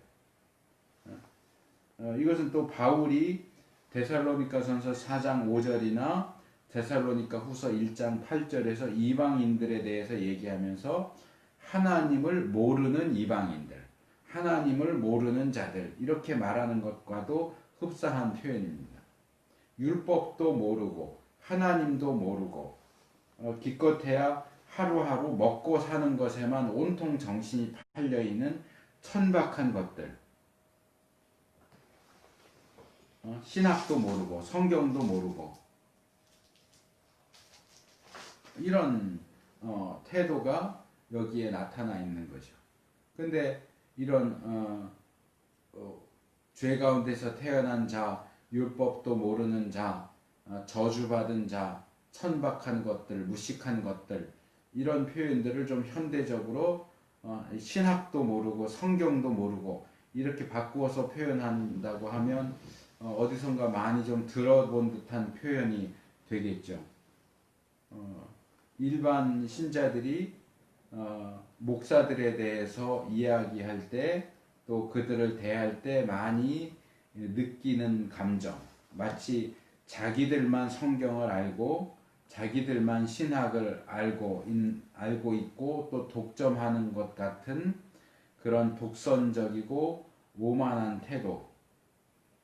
이것은 또 바울이 데살로니가전서 4장 5절이나 데살로니가 후서 1장 8절에서 이방인들에 대해서 얘기하면서 하나님을 모르는 이방인들, 하나님을 모르는 자들 이렇게 말하는 것과도 흡사한 표현입니다. 율법도 모르고 하나님도 모르고 기껏해야 하루하루 먹고 사는 것에만 온통 정신이 팔려 있는 천박한 것들, 신학도 모르고 성경도 모르고 이런 태도가 여기에 나타나 있는 거죠. 근데 이런 죄 가운데서 태어난 자, 율법도 모르는 자, 저주받은 자, 천박한 것들, 무식한 것들, 이런 표현들을 좀 현대적으로 신학도 모르고 성경도 모르고 이렇게 바꾸어서 표현한다고 하면 어디선가 많이 좀 들어본 듯한 표현이 되겠죠. 일반 신자들이 목사들에 대해서 이야기할 때, 또 그들을 대할 때 많이 느끼는 감정, 마치 자기들만 성경을 알고 자기들만 신학을 알고 있고 또 독점하는 것 같은 그런 독선적이고 오만한 태도.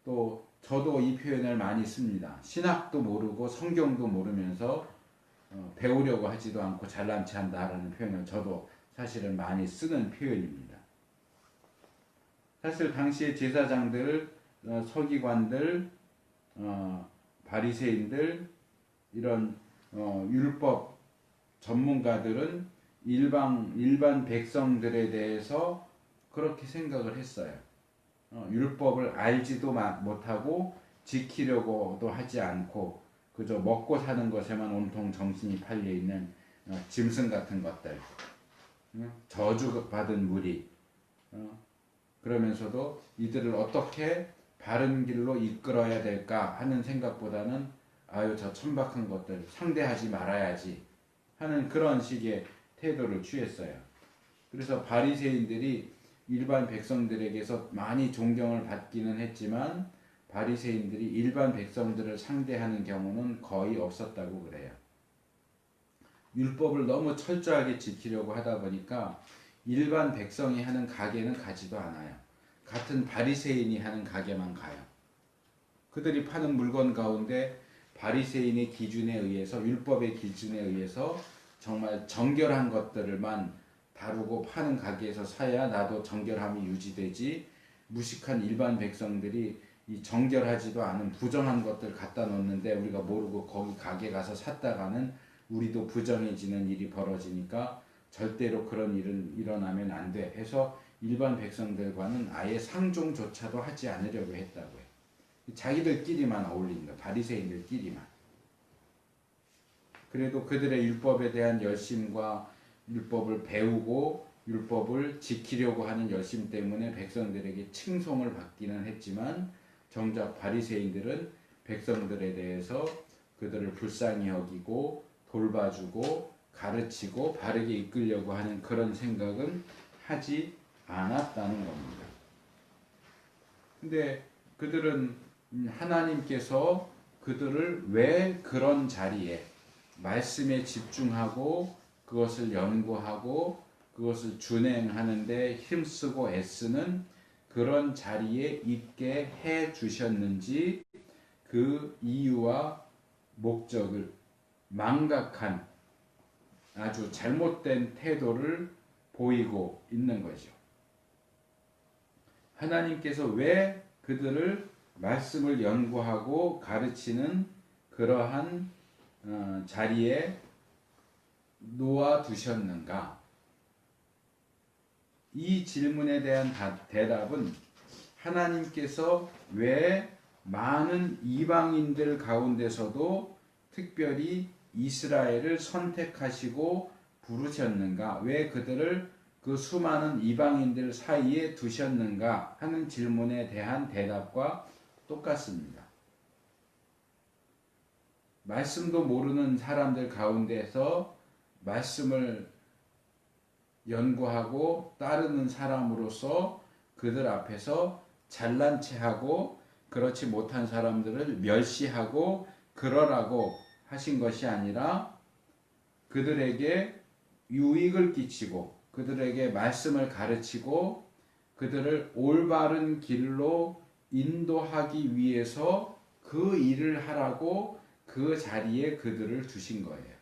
또 저도 이 표현을 많이 씁니다. 신학도 모르고 성경도 모르면서 배우려고 하지도 않고 잘난 체 한다라는 표현을 저도 사실은 많이 쓰는 표현입니다. 사실 당시의 제사장들, 서기관들, 바리새인들, 이런 율법 전문가들은 일반 백성들에 대해서 그렇게 생각을 했어요. 율법을 알지도 못하고 지키려고도 하지 않고 그저 먹고 사는 것에만 온통 정신이 팔려 있는 짐승 같은 것들, 저주받은 무리, 그러면서도 이들을 어떻게 바른 길로 이끌어야 될까 하는 생각보다는 아유 저 천박한 것들 상대하지 말아야지 하는 그런 식의 태도를 취했어요. 그래서 바리새인들이 일반 백성들에게서 많이 존경을 받기는 했지만 바리새인들이 일반 백성들을 상대하는 경우는 거의 없었다고 그래요. 율법을 너무 철저하게 지키려고 하다 보니까 일반 백성이 하는 가게는 가지도 않아요. 같은 바리새인이 하는 가게만 가요. 그들이 파는 물건 가운데 바리새인의 기준에 의해서, 율법의 기준에 의해서 정말 정결한 것들만 다루고 파는 가게에서 사야 나도 정결함이 유지되지, 무식한 일반 백성들이 이 정결하지도 않은 부정한 것들 갖다 놓는데 우리가 모르고 거기 가게 가서 샀다가는 우리도 부정해지는 일이 벌어지니까 절대로 그런 일은 일어나면 안 돼 해서 일반 백성들과는 아예 상종조차도 하지 않으려고 했다고 해요. 자기들끼리만 어울리는 거예요. 바리새인들끼리만. 그래도 그들의 율법에 대한 열심과 율법을 배우고 율법을 지키려고 하는 열심 때문에 백성들에게 칭송을 받기는 했지만 정작 바리새인들은 백성들에 대해서 그들을 불쌍히 여기고 돌봐주고 가르치고 바르게 이끌려고 하는 그런 생각은 하지 않았다는 겁니다. 근데 그들은 하나님께서 그들을 왜 그런 자리에 말씀에 집중하고 그것을 연구하고 그것을 준행하는데 힘쓰고 애쓰는 그런 자리에 있게 해 주셨는지 그 이유와 목적을 망각한 아주 잘못된 태도를 보이고 있는 거죠. 하나님께서 왜 그들을 말씀을 연구하고 가르치는 그러한 자리에 놓아두셨는가? 이 질문에 대한 대답은 하나님께서 왜 많은 이방인들 가운데서도 특별히 이스라엘을 선택하시고 부르셨는가? 왜 그들을 그 수많은 이방인들 사이에 두셨는가? 하는 질문에 대한 대답과 똑같습니다. 말씀도 모르는 사람들 가운데서 말씀을 연구하고 따르는 사람으로서 그들 앞에서 잘난 체하고 그렇지 못한 사람들을 멸시하고 그러라고 하신 것이 아니라 그들에게 유익을 끼치고 그들에게 말씀을 가르치고 그들을 올바른 길로 인도하기 위해서 그 일을 하라고 그 자리에 그들을 두신 거예요.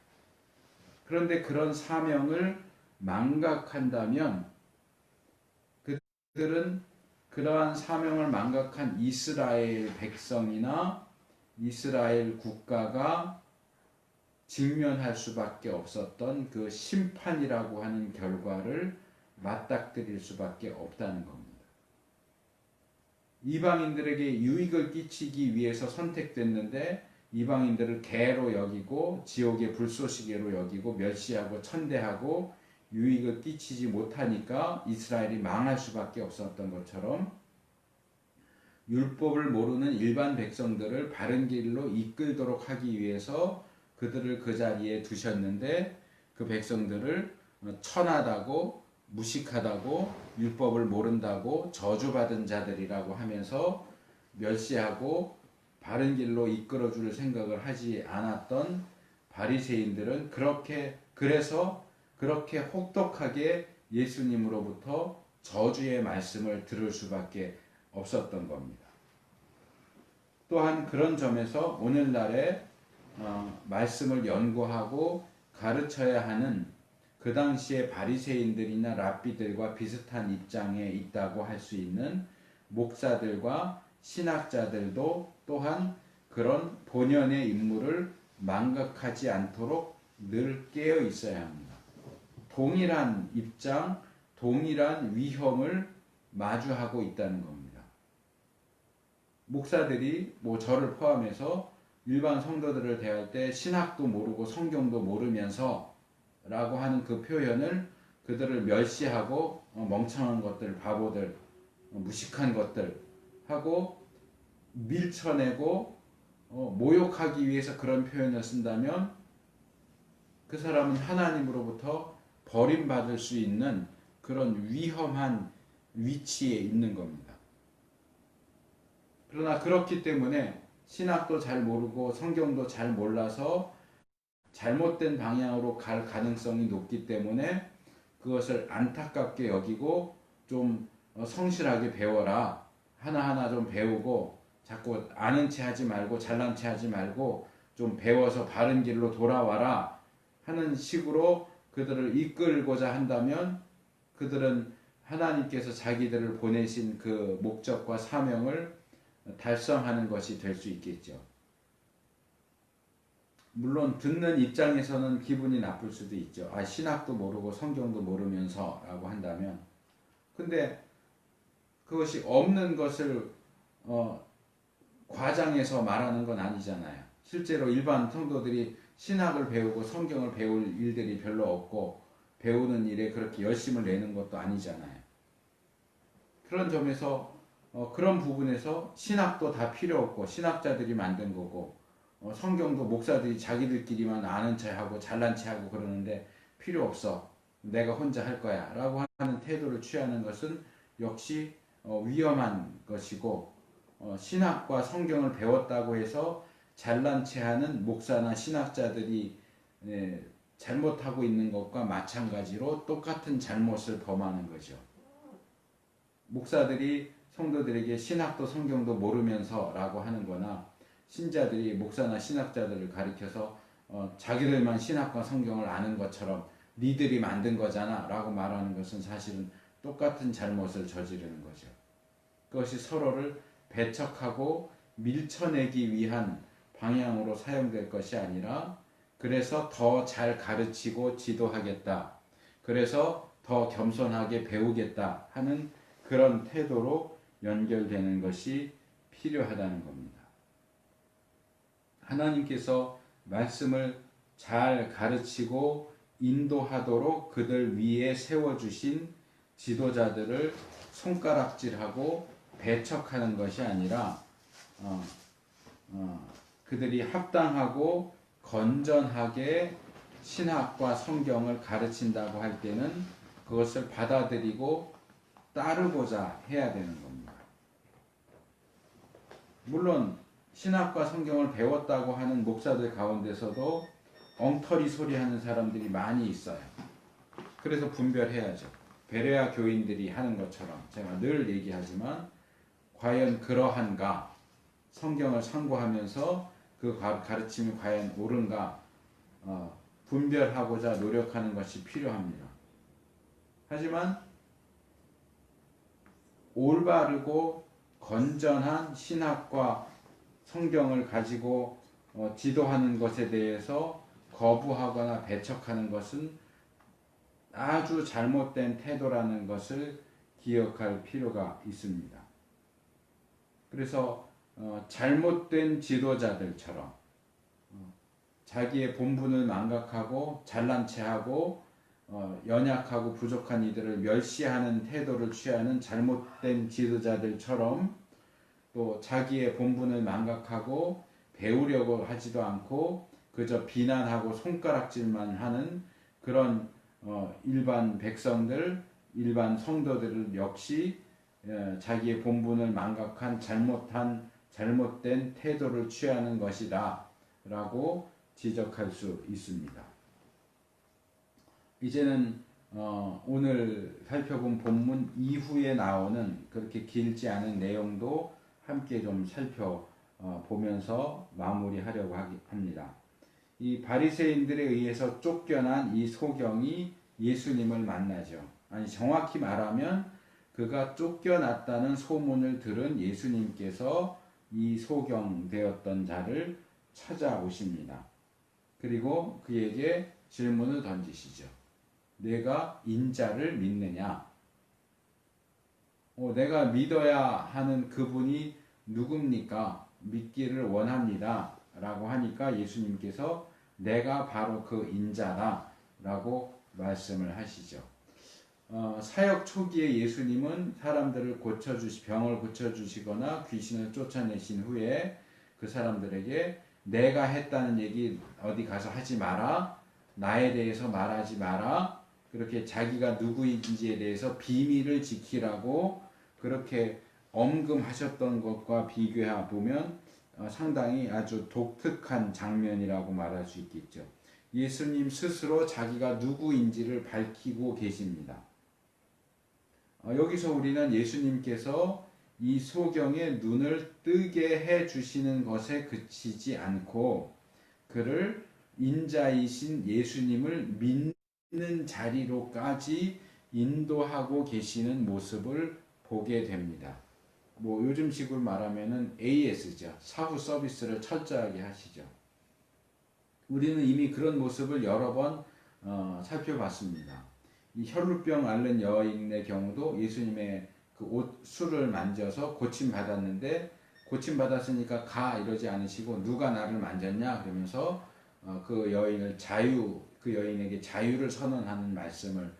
그런데 그런 사명을 망각한다면 그들은 그러한 사명을 망각한 이스라엘 백성이나 이스라엘 국가가 직면할 수밖에 없었던 그 심판이라고 하는 결과를 맞닥뜨릴 수밖에 없다는 겁니다. 이방인들에게 유익을 끼치기 위해서 선택됐는데 이방인들을 개로 여기고 지옥의 불쏘시개로 여기고 멸시하고 천대하고 유익을 끼치지 못하니까 이스라엘이 망할 수밖에 없었던 것처럼 율법을 모르는 일반 백성들을 바른 길로 이끌도록 하기 위해서 그들을 그 자리에 두셨는데 그 백성들을 천하다고 무식하다고 율법을 모른다고 저주받은 자들이라고 하면서 멸시하고 바른 길로 이끌어줄 생각을 하지 않았던 바리새인들은 그래서 그렇게 혹독하게 예수님으로부터 저주의 말씀을 들을 수밖에 없었던 겁니다. 또한 그런 점에서 오늘날에 말씀을 연구하고 가르쳐야 하는 그 당시에 바리새인들이나 랍비들과 비슷한 입장에 있다고 할 수 있는 목사들과 신학자들도 또한 그런 본연의 임무를 망각하지 않도록 늘 깨어 있어야 합니다. 동일한 입장, 동일한 위험을 마주하고 있다는 겁니다. 목사들이 저를 포함해서 일반 성도들을 대할 때 신학도 모르고 성경도 모르면서 라고 하는 그 표현을 그들을 멸시하고 멍청한 것들, 바보들, 무식한 것들 하고 밀쳐내고 모욕하기 위해서 그런 표현을 쓴다면 그 사람은 하나님으로부터 버림받을 수 있는 그런 위험한 위치에 있는 겁니다. 그러나 그렇기 때문에 신학도 잘 모르고 성경도 잘 몰라서 잘못된 방향으로 갈 가능성이 높기 때문에 그것을 안타깝게 여기고 좀 성실하게 배워라. 하나하나 좀 배우고 자꾸 아는 체 하지 말고 잘난 체 하지 말고 좀 배워서 바른 길로 돌아와라 하는 식으로 그들을 이끌고자 한다면 그들은 하나님께서 자기들을 보내신 그 목적과 사명을 달성하는 것이 될 수 있겠죠. 물론 듣는 입장에서는 기분이 나쁠 수도 있죠. 신학도 모르고 성경도 모르면서 라고 한다면. 근데 그것이 없는 것을 과장해서 말하는 건 아니잖아요. 실제로 일반 성도들이 신학을 배우고 성경을 배울 일들이 별로 없고 배우는 일에 그렇게 열심을 내는 것도 아니잖아요. 그런 점에서 그런 부분에서 신학도 다 필요 없고 신학자들이 만든 거고 성경도 목사들이 자기들끼리만 아는 체하고 잘난 체하고 그러는데 필요 없어. 내가 혼자 할 거야 라고 하는 태도를 취하는 것은 역시 위험한 것이고 신학과 성경을 배웠다고 해서 잘난 체하는 목사나 신학자들이 잘못하고 있는 것과 마찬가지로 똑같은 잘못을 범하는 거죠. 목사들이 성도들에게 신학도 성경도 모르면서 라고 하는 거나 신자들이 목사나 신학자들을 가리켜서 자기들만 신학과 성경을 아는 것처럼 니들이 만든 거잖아 라고 말하는 것은 사실은 똑같은 잘못을 저지르는 거죠. 그것이 서로를 배척하고 밀쳐내기 위한 방향으로 사용될 것이 아니라 그래서 더 잘 가르치고 지도하겠다. 그래서 더 겸손하게 배우겠다 하는 그런 태도로 연결되는 것이 필요하다는 겁니다. 하나님께서 말씀을 잘 가르치고 인도하도록 그들 위에 세워주신 지도자들을 손가락질하고 배척하는 것이 아니라 그들이 합당하고 건전하게 신학과 성경을 가르친다고 할 때는 그것을 받아들이고 따르고자 해야 되는 겁니다. 물론 신학과 성경을 배웠다고 하는 목사들 가운데서도 엉터리 소리하는 사람들이 많이 있어요. 그래서 분별해야죠. 베레아 교인들이 하는 것처럼 제가 늘 얘기하지만 과연 그러한가? 성경을 상고하면서 그 가르침이 과연 옳은가? 분별하고자 노력하는 것이 필요합니다. 하지만 올바르고 건전한 신학과 성경을 가지고 지도하는 것에 대해서 거부하거나 배척하는 것은 아주 잘못된 태도라는 것을 기억할 필요가 있습니다. 그래서 잘못된 지도자들처럼 자기의 본분을 망각하고 잘난 체하고 연약하고 부족한 이들을 멸시하는 태도를 취하는 잘못된 지도자들처럼 또 자기의 본분을 망각하고 배우려고 하지도 않고 그저 비난하고 손가락질만 하는 그런 일반 백성들, 일반 성도들 역시 자기의 본분을 망각한 잘못된 태도를 취하는 것이다 라고 지적할 수 있습니다. 이제는 오늘 살펴본 본문 이후에 나오는 그렇게 길지 않은 내용도 함께 좀 살펴보면서 마무리하려고 합니다. 이 바리새인들에 의해서 쫓겨난 이 소경이 예수님을 만나죠. 아니 정확히 말하면 그가 쫓겨났다는 소문을 들은 예수님께서 이 소경되었던 자를 찾아오십니다. 그리고 그에게 질문을 던지시죠. 내가 인자를 믿느냐? 내가 믿어야 하는 그분이 누굽니까? 믿기를 원합니다. 라고 하니까 예수님께서 내가 바로 그 인자다 라고 말씀을 하시죠. 사역 초기에 예수님은 사람들을 병을 고쳐주시거나 귀신을 쫓아내신 후에 그 사람들에게 내가 했다는 얘기 어디 가서 하지 마라. 나에 대해서 말하지 마라. 그렇게 자기가 누구인지에 대해서 비밀을 지키라고 그렇게 엄금하셨던 것과 비교해 보면 상당히 아주 독특한 장면이라고 말할 수 있겠죠. 예수님 스스로 자기가 누구인지를 밝히고 계십니다. 여기서 우리는 예수님께서 이 소경의 눈을 뜨게 해 주시는 것에 그치지 않고 그를 인자이신 예수님을 믿는 자리로까지 인도하고 계시는 모습을 보게 됩니다. 요즘식으로 말하면은 AS죠. 사후 서비스를 철저하게 하시죠. 우리는 이미 그런 모습을 여러 번 살펴봤습니다. 이 혈루병 앓는 여인의 경우도 예수님의 그 옷 술을 만져서 고침받았는데 고침받았으니까 가 이러지 않으시고 누가 나를 만졌냐 그러면서 그 여인에게 자유를 선언하는 말씀을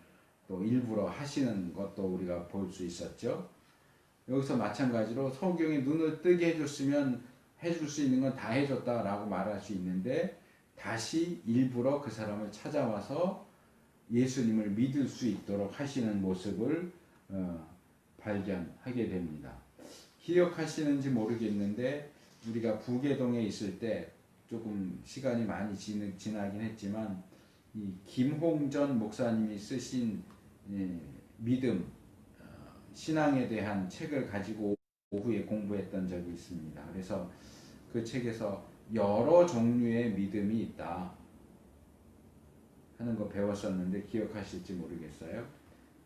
또 일부러 하시는 것도 우리가 볼 수 있었죠. 여기서 마찬가지로 소경이 눈을 뜨게 해줄 수 있는 건 다 해줬다라고 말할 수 있는데 다시 일부러 그 사람을 찾아와서 예수님을 믿을 수 있도록 하시는 모습을 발견하게 됩니다. 기억하시는지 모르겠는데 우리가 부계동에 있을 때 조금 시간이 많이 지나긴 했지만 이 김홍전 목사님이 쓰신 믿음, 신앙에 대한 책을 가지고 오후에 공부했던 적이 있습니다. 그래서 그 책에서 여러 종류의 믿음이 있다 하는 거 배웠었는데 기억하실지 모르겠어요.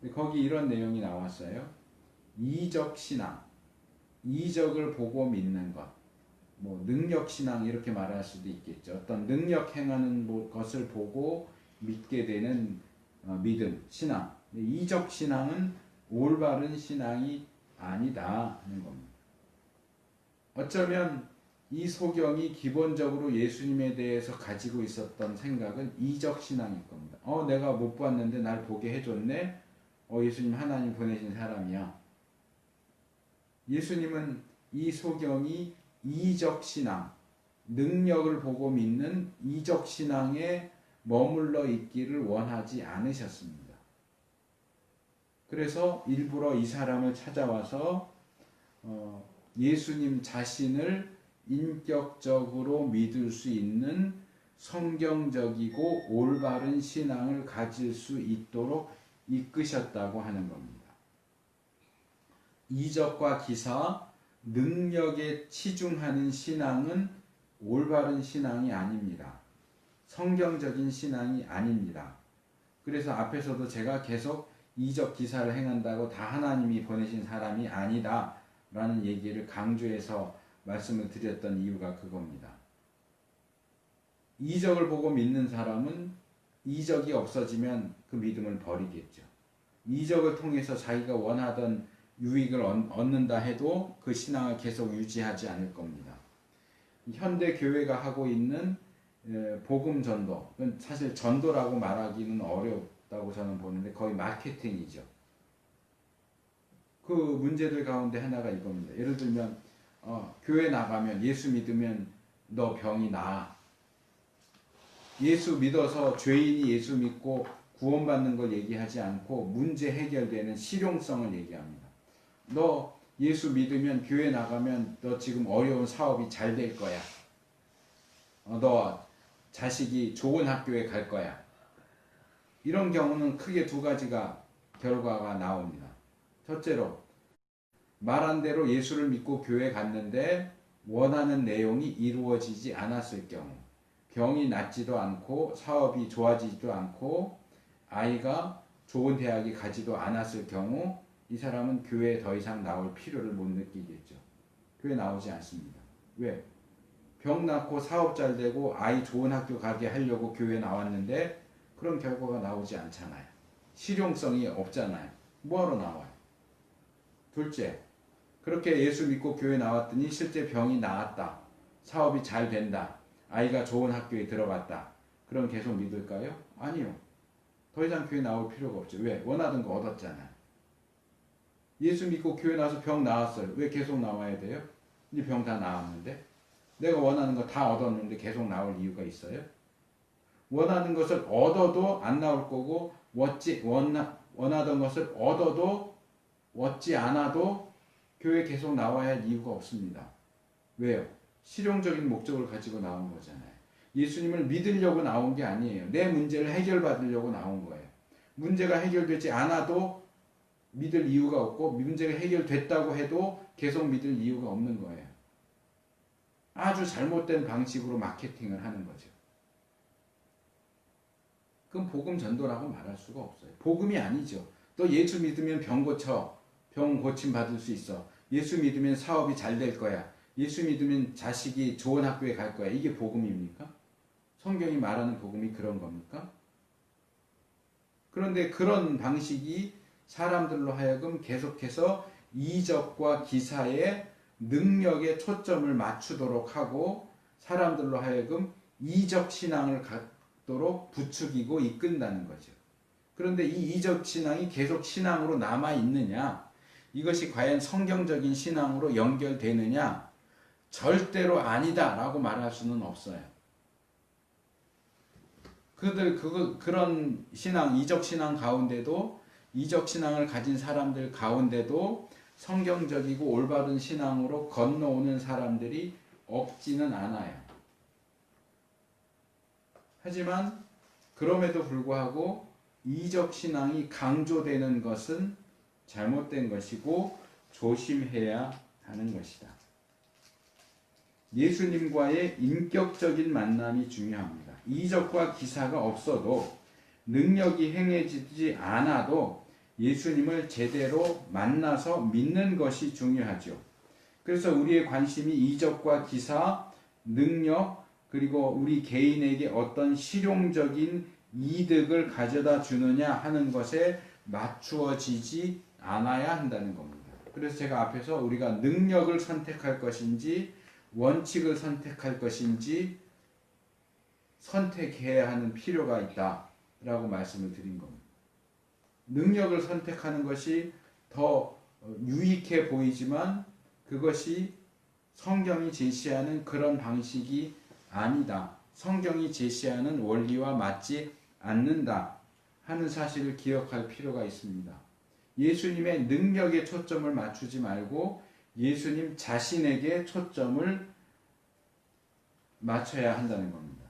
근데 거기 이런 내용이 나왔어요. 이적 신앙, 이적을 보고 믿는 것, 능력 신앙 이렇게 말할 수도 있겠죠. 어떤 능력 행하는 것을 보고 믿게 되는 믿음, 신앙. 이적 신앙은 올바른 신앙이 아니다 하는 겁니다. 어쩌면 이 소경이 기본적으로 예수님에 대해서 가지고 있었던 생각은 이적 신앙일 겁니다. 내가 못 봤는데 날 보게 해줬네. 예수님 하나님 보내신 사람이야. 예수님은 이 소경이 이적 신앙, 능력을 보고 믿는 이적 신앙에 머물러 있기를 원하지 않으셨습니다. 그래서 일부러 이 사람을 찾아와서 예수님 자신을 인격적으로 믿을 수 있는 성경적이고 올바른 신앙을 가질 수 있도록 이끄셨다고 하는 겁니다. 이적과 기사, 능력에 치중하는 신앙은 올바른 신앙이 아닙니다. 성경적인 신앙이 아닙니다. 그래서 앞에서도 제가 계속 이적 기사를 행한다고 다 하나님이 보내신 사람이 아니다 라는 얘기를 강조해서 말씀을 드렸던 이유가 그겁니다. 이적을 보고 믿는 사람은 이적이 없어지면 그 믿음을 버리겠죠. 이적을 통해서 자기가 원하던 유익을 얻는다 해도 그 신앙을 계속 유지하지 않을 겁니다. 현대 교회가 하고 있는 복음 전도, 사실 전도라고 말하기는 어렵다고 저는 보는데 거의 마케팅이죠. 그 문제들 가운데 하나가 이겁니다. 예를 들면 교회 나가면 예수 믿으면 너 병이 나아. 예수 믿어서 죄인이 예수 믿고 구원받는 걸 얘기하지 않고 문제 해결되는 실용성을 얘기합니다. 너 예수 믿으면 교회 나가면 너 지금 어려운 사업이 잘 될 거야. 너 자식이 좋은 학교에 갈 거야. 이런 경우는 크게 두 가지가 결과가 나옵니다. 첫째로 말한 대로 예수를 믿고 교회 갔는데 원하는 내용이 이루어지지 않았을 경우, 병이 낫지도 않고 사업이 좋아지지도 않고 아이가 좋은 대학에 가지도 않았을 경우 이 사람은 교회에 더 이상 나올 필요를 못 느끼겠죠. 교회 나오지 않습니다. 왜? 병 낫고 사업 잘 되고 아이 좋은 학교 가게 하려고 교회 나왔는데 그런 결과가 나오지 않잖아요. 실용성이 없잖아요. 뭐하러 나와요? 둘째, 그렇게 예수 믿고 교회 나왔더니 실제 병이 나았다. 사업이 잘 된다. 아이가 좋은 학교에 들어갔다. 그럼 계속 믿을까요? 아니요. 더 이상 교회 나올 필요가 없죠. 왜? 원하던 거 얻었잖아요. 예수 믿고 교회 나와서 병 나았어요. 왜 계속 나와야 돼요? 이제 병 다 나았는데? 내가 원하는 거 다 얻었는데 계속 나올 이유가 있어요? 원하는 것을 얻어도 안 나올 거고 원하던 것을 얻어도 얻지 않아도 교회 계속 나와야 할 이유가 없습니다. 왜요? 실용적인 목적을 가지고 나온 거잖아요. 예수님을 믿으려고 나온 게 아니에요. 내 문제를 해결받으려고 나온 거예요. 문제가 해결되지 않아도 믿을 이유가 없고 문제가 해결됐다고 해도 계속 믿을 이유가 없는 거예요. 아주 잘못된 방식으로 마케팅을 하는 거죠. 그건 복음 전도라고 말할 수가 없어요. 복음이 아니죠. 또 예수 믿으면 병 고쳐. 병 고침 받을 수 있어. 예수 믿으면 사업이 잘 될 거야. 예수 믿으면 자식이 좋은 학교에 갈 거야. 이게 복음입니까? 성경이 말하는 복음이 그런 겁니까? 그런데 그런 방식이 사람들로 하여금 계속해서 이적과 기사의 능력에 초점을 맞추도록 하고 사람들로 하여금 이적 신앙을 갖도록 부추기고 이끈다는 거죠. 그런데 이 이적 신앙이 계속 신앙으로 남아 있느냐? 이것이 과연 성경적인 신앙으로 연결되느냐? 절대로 아니다라고 말할 수는 없어요. 그런 신앙, 이적 신앙 가운데도 이적 신앙을 가진 사람들 가운데도 성경적이고 올바른 신앙으로 건너오는 사람들이 없지는 않아요. 하지만 그럼에도 불구하고 이적 신앙이 강조되는 것은 잘못된 것이고 조심해야 하는 것이다. 예수님과의 인격적인 만남이 중요합니다. 이적과 기사가 없어도 능력이 행해지지 않아도 예수님을 제대로 만나서 믿는 것이 중요하죠. 그래서 우리의 관심이 이적과 기사, 능력, 그리고 우리 개인에게 어떤 실용적인 이득을 가져다 주느냐 하는 것에 맞추어지지 않아야 한다는 겁니다. 그래서 제가 앞에서 우리가 능력을 선택할 것인지 원칙을 선택할 것인지 선택해야 하는 필요가 있다라고 말씀을 드린 겁니다. 능력을 선택하는 것이 더 유익해 보이지만 그것이 성경이 제시하는 그런 방식이 아니다. 성경이 제시하는 원리와 맞지 않는다 하는 사실을 기억할 필요가 있습니다. 예수님의 능력에 초점을 맞추지 말고 예수님 자신에게 초점을 맞춰야 한다는 겁니다.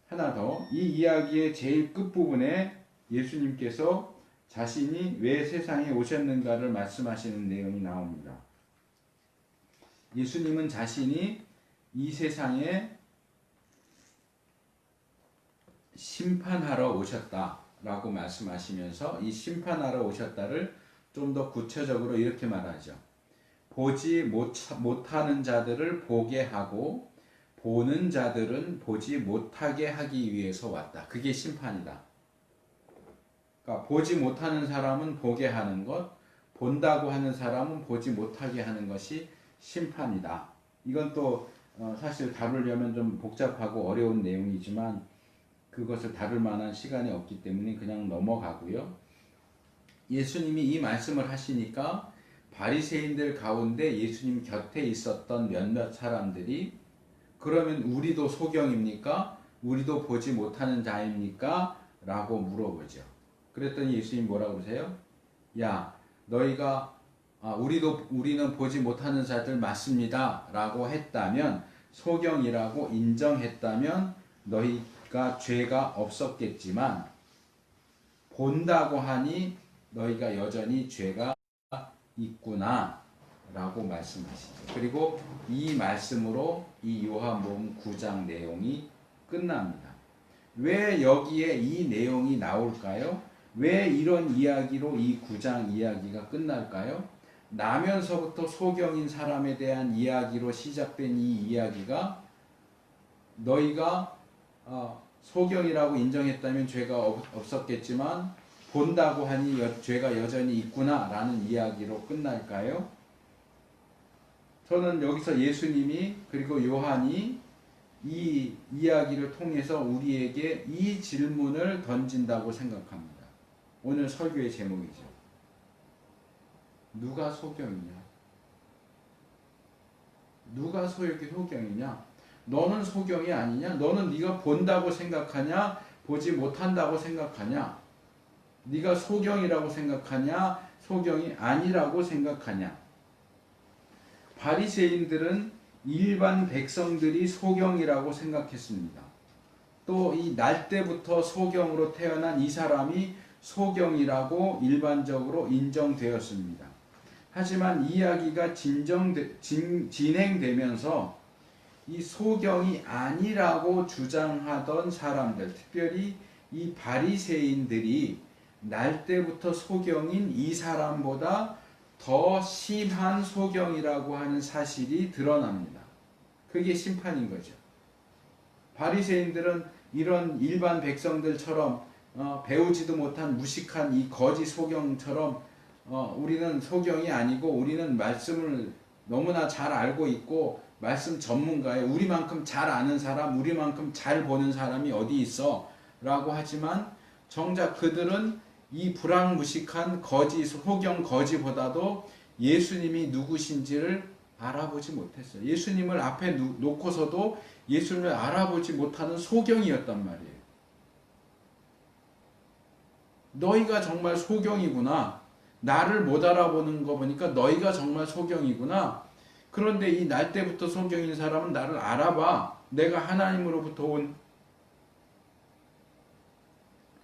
하나 더, 이 이야기의 제일 끝부분에 예수님께서 자신이 왜 세상에 오셨는가를 말씀하시는 내용이 나옵니다. 예수님은 자신이 이 세상에 심판하러 오셨다라고 말씀하시면서 이 심판하러 오셨다를 좀 더 구체적으로 이렇게 말하죠. 보지 못하는 자들을 보게 하고 보는 자들은 보지 못하게 하기 위해서 왔다. 그게 심판이다. 그러니까 보지 못하는 사람은 보게 하는 것, 본다고 하는 사람은 보지 못하게 하는 것이 심판이다. 이건 또 사실 다루려면 좀 복잡하고 어려운 내용이지만 그것을 다룰 만한 시간이 없기 때문에 그냥 넘어가고요. 예수님이 이 말씀을 하시니까 바리새인들 가운데 예수님 곁에 있었던 몇몇 사람들이 그러면 우리도 소경입니까? 우리도 보지 못하는 자입니까? 라고 물어보죠. 그랬더니 예수님 뭐라고 그러세요? 야, 너희가 우리는 보지 못하는 자들 맞습니다 라고 했다면, 소경이라고 인정했다면 너희가 죄가 없었겠지만 본다고 하니 너희가 여전히 죄가 있구나 라고 말씀하시죠. 그리고 이 말씀으로 이 요한복음 9장 내용이 끝납니다. 왜 여기에 이 내용이 나올까요? 왜 이런 이야기로 이 9장 이야기가 끝날까요? 나면서부터 소경인 사람에 대한 이야기로 시작된 이 이야기가 너희가 소경이라고 인정했다면 죄가 없었겠지만 본다고 하니 죄가 여전히 있구나 라는 이야기로 끝날까요? 저는 여기서 예수님이 그리고 요한이 이 이야기를 통해서 우리에게 이 질문을 던진다고 생각합니다. 오늘 설교의 제목이죠. 누가 소경이냐? 누가 소경이냐? 너는 소경이 아니냐? 너는 네가 본다고 생각하냐? 보지 못한다고 생각하냐? 네가 소경이라고 생각하냐? 소경이 아니라고 생각하냐? 바리새인들은 일반 백성들이 소경이라고 생각했습니다. 또 이 날 때부터 소경으로 태어난 이 사람이 소경이라고 일반적으로 인정되었습니다. 하지만 이야기가 진행되면서 이 소경이 아니라고 주장하던 사람들, 특별히 이 바리새인들이 날 때부터 소경인 이 사람보다 더 심한 소경이라고 하는 사실이 드러납니다. 그게 심판인 거죠. 바리새인들은 이런 일반 백성들처럼 배우지도 못한 무식한 이 거짓 소경처럼 우리는 소경이 아니고 우리는 말씀을 너무나 잘 알고 있고 말씀 전문가예요. 우리만큼 잘 아는 사람, 우리만큼 잘 보는 사람이 어디 있어? 라고 하지만 정작 그들은 이 불황무식한 거짓, 소경 거지보다도 예수님이 누구신지를 알아보지 못했어요. 예수님을 앞에 놓고서도 예수님을 알아보지 못하는 소경이었단 말이에요. 너희가 정말 소경이구나. 나를 못 알아보는 거 보니까 너희가 정말 소경이구나. 그런데 이 날 때부터 소경인 사람은 나를 알아봐. 내가 하나님으로부터 온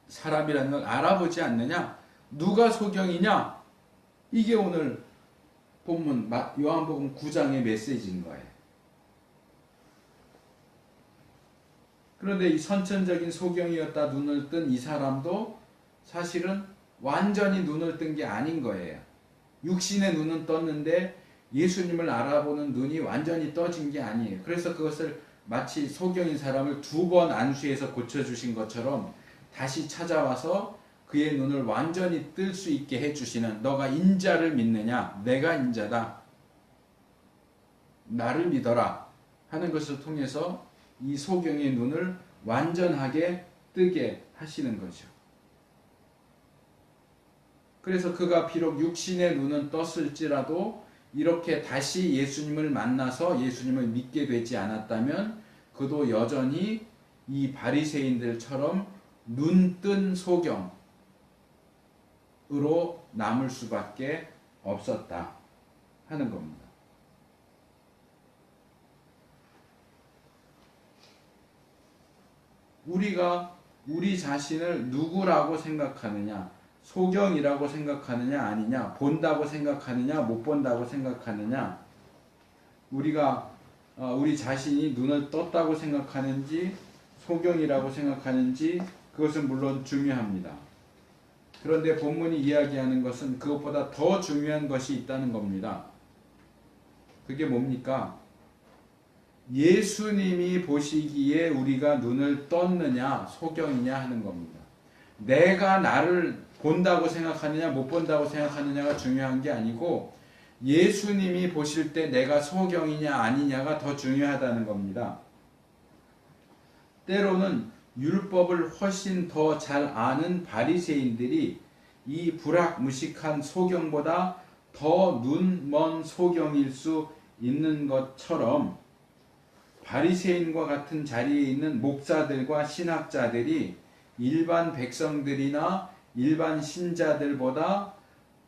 사람이라는 걸 알아보지 않느냐? 누가 소경이냐? 이게 오늘 본문 요한복음 9장의 메시지인 거예요. 그런데 이 선천적인 소경이었다 눈을 뜬 이 사람도 사실은 완전히 눈을 뜬 게 아닌 거예요. 육신의 눈은 떴는데 예수님을 알아보는 눈이 완전히 떠진 게 아니에요. 그래서 그것을 마치 소경인 사람을 2번 안수해서 고쳐주신 것처럼 다시 찾아와서 그의 눈을 완전히 뜰 수 있게 해주시는, 너가 인자를 믿느냐? 내가 인자다. 나를 믿어라 하는 것을 통해서 이 소경의 눈을 완전하게 뜨게 하시는 거죠. 그래서 그가 비록 육신의 눈은 떴을지라도 이렇게 다시 예수님을 만나서 예수님을 믿게 되지 않았다면 그도 여전히 이 바리새인들처럼 눈뜬 소경으로 남을 수밖에 없었다 하는 겁니다. 우리가 우리 자신을 누구라고 생각하느냐, 소경이라고 생각하느냐 아니냐, 본다고 생각하느냐 못 본다고 생각하느냐, 우리가 우리 자신이 눈을 떴다고 생각하는지 소경이라고 생각하는지 그것은 물론 중요합니다. 그런데 본문이 이야기하는 것은 그것보다 더 중요한 것이 있다는 겁니다. 그게 뭡니까? 예수님이 보시기에 우리가 눈을 떴느냐 소경이냐 하는 겁니다. 내가 나를 본다고 생각하느냐 못 본다고 생각하느냐가 중요한 게 아니고 예수님이 보실 때 내가 소경이냐 아니냐가 더 중요하다는 겁니다. 때로는 율법을 훨씬 더 잘 아는 바리새인들이 이 불악무식한 소경보다 더 눈먼 소경일 수 있는 것처럼 바리새인과 같은 자리에 있는 목사들과 신학자들이 일반 백성들이나 일반 신자들보다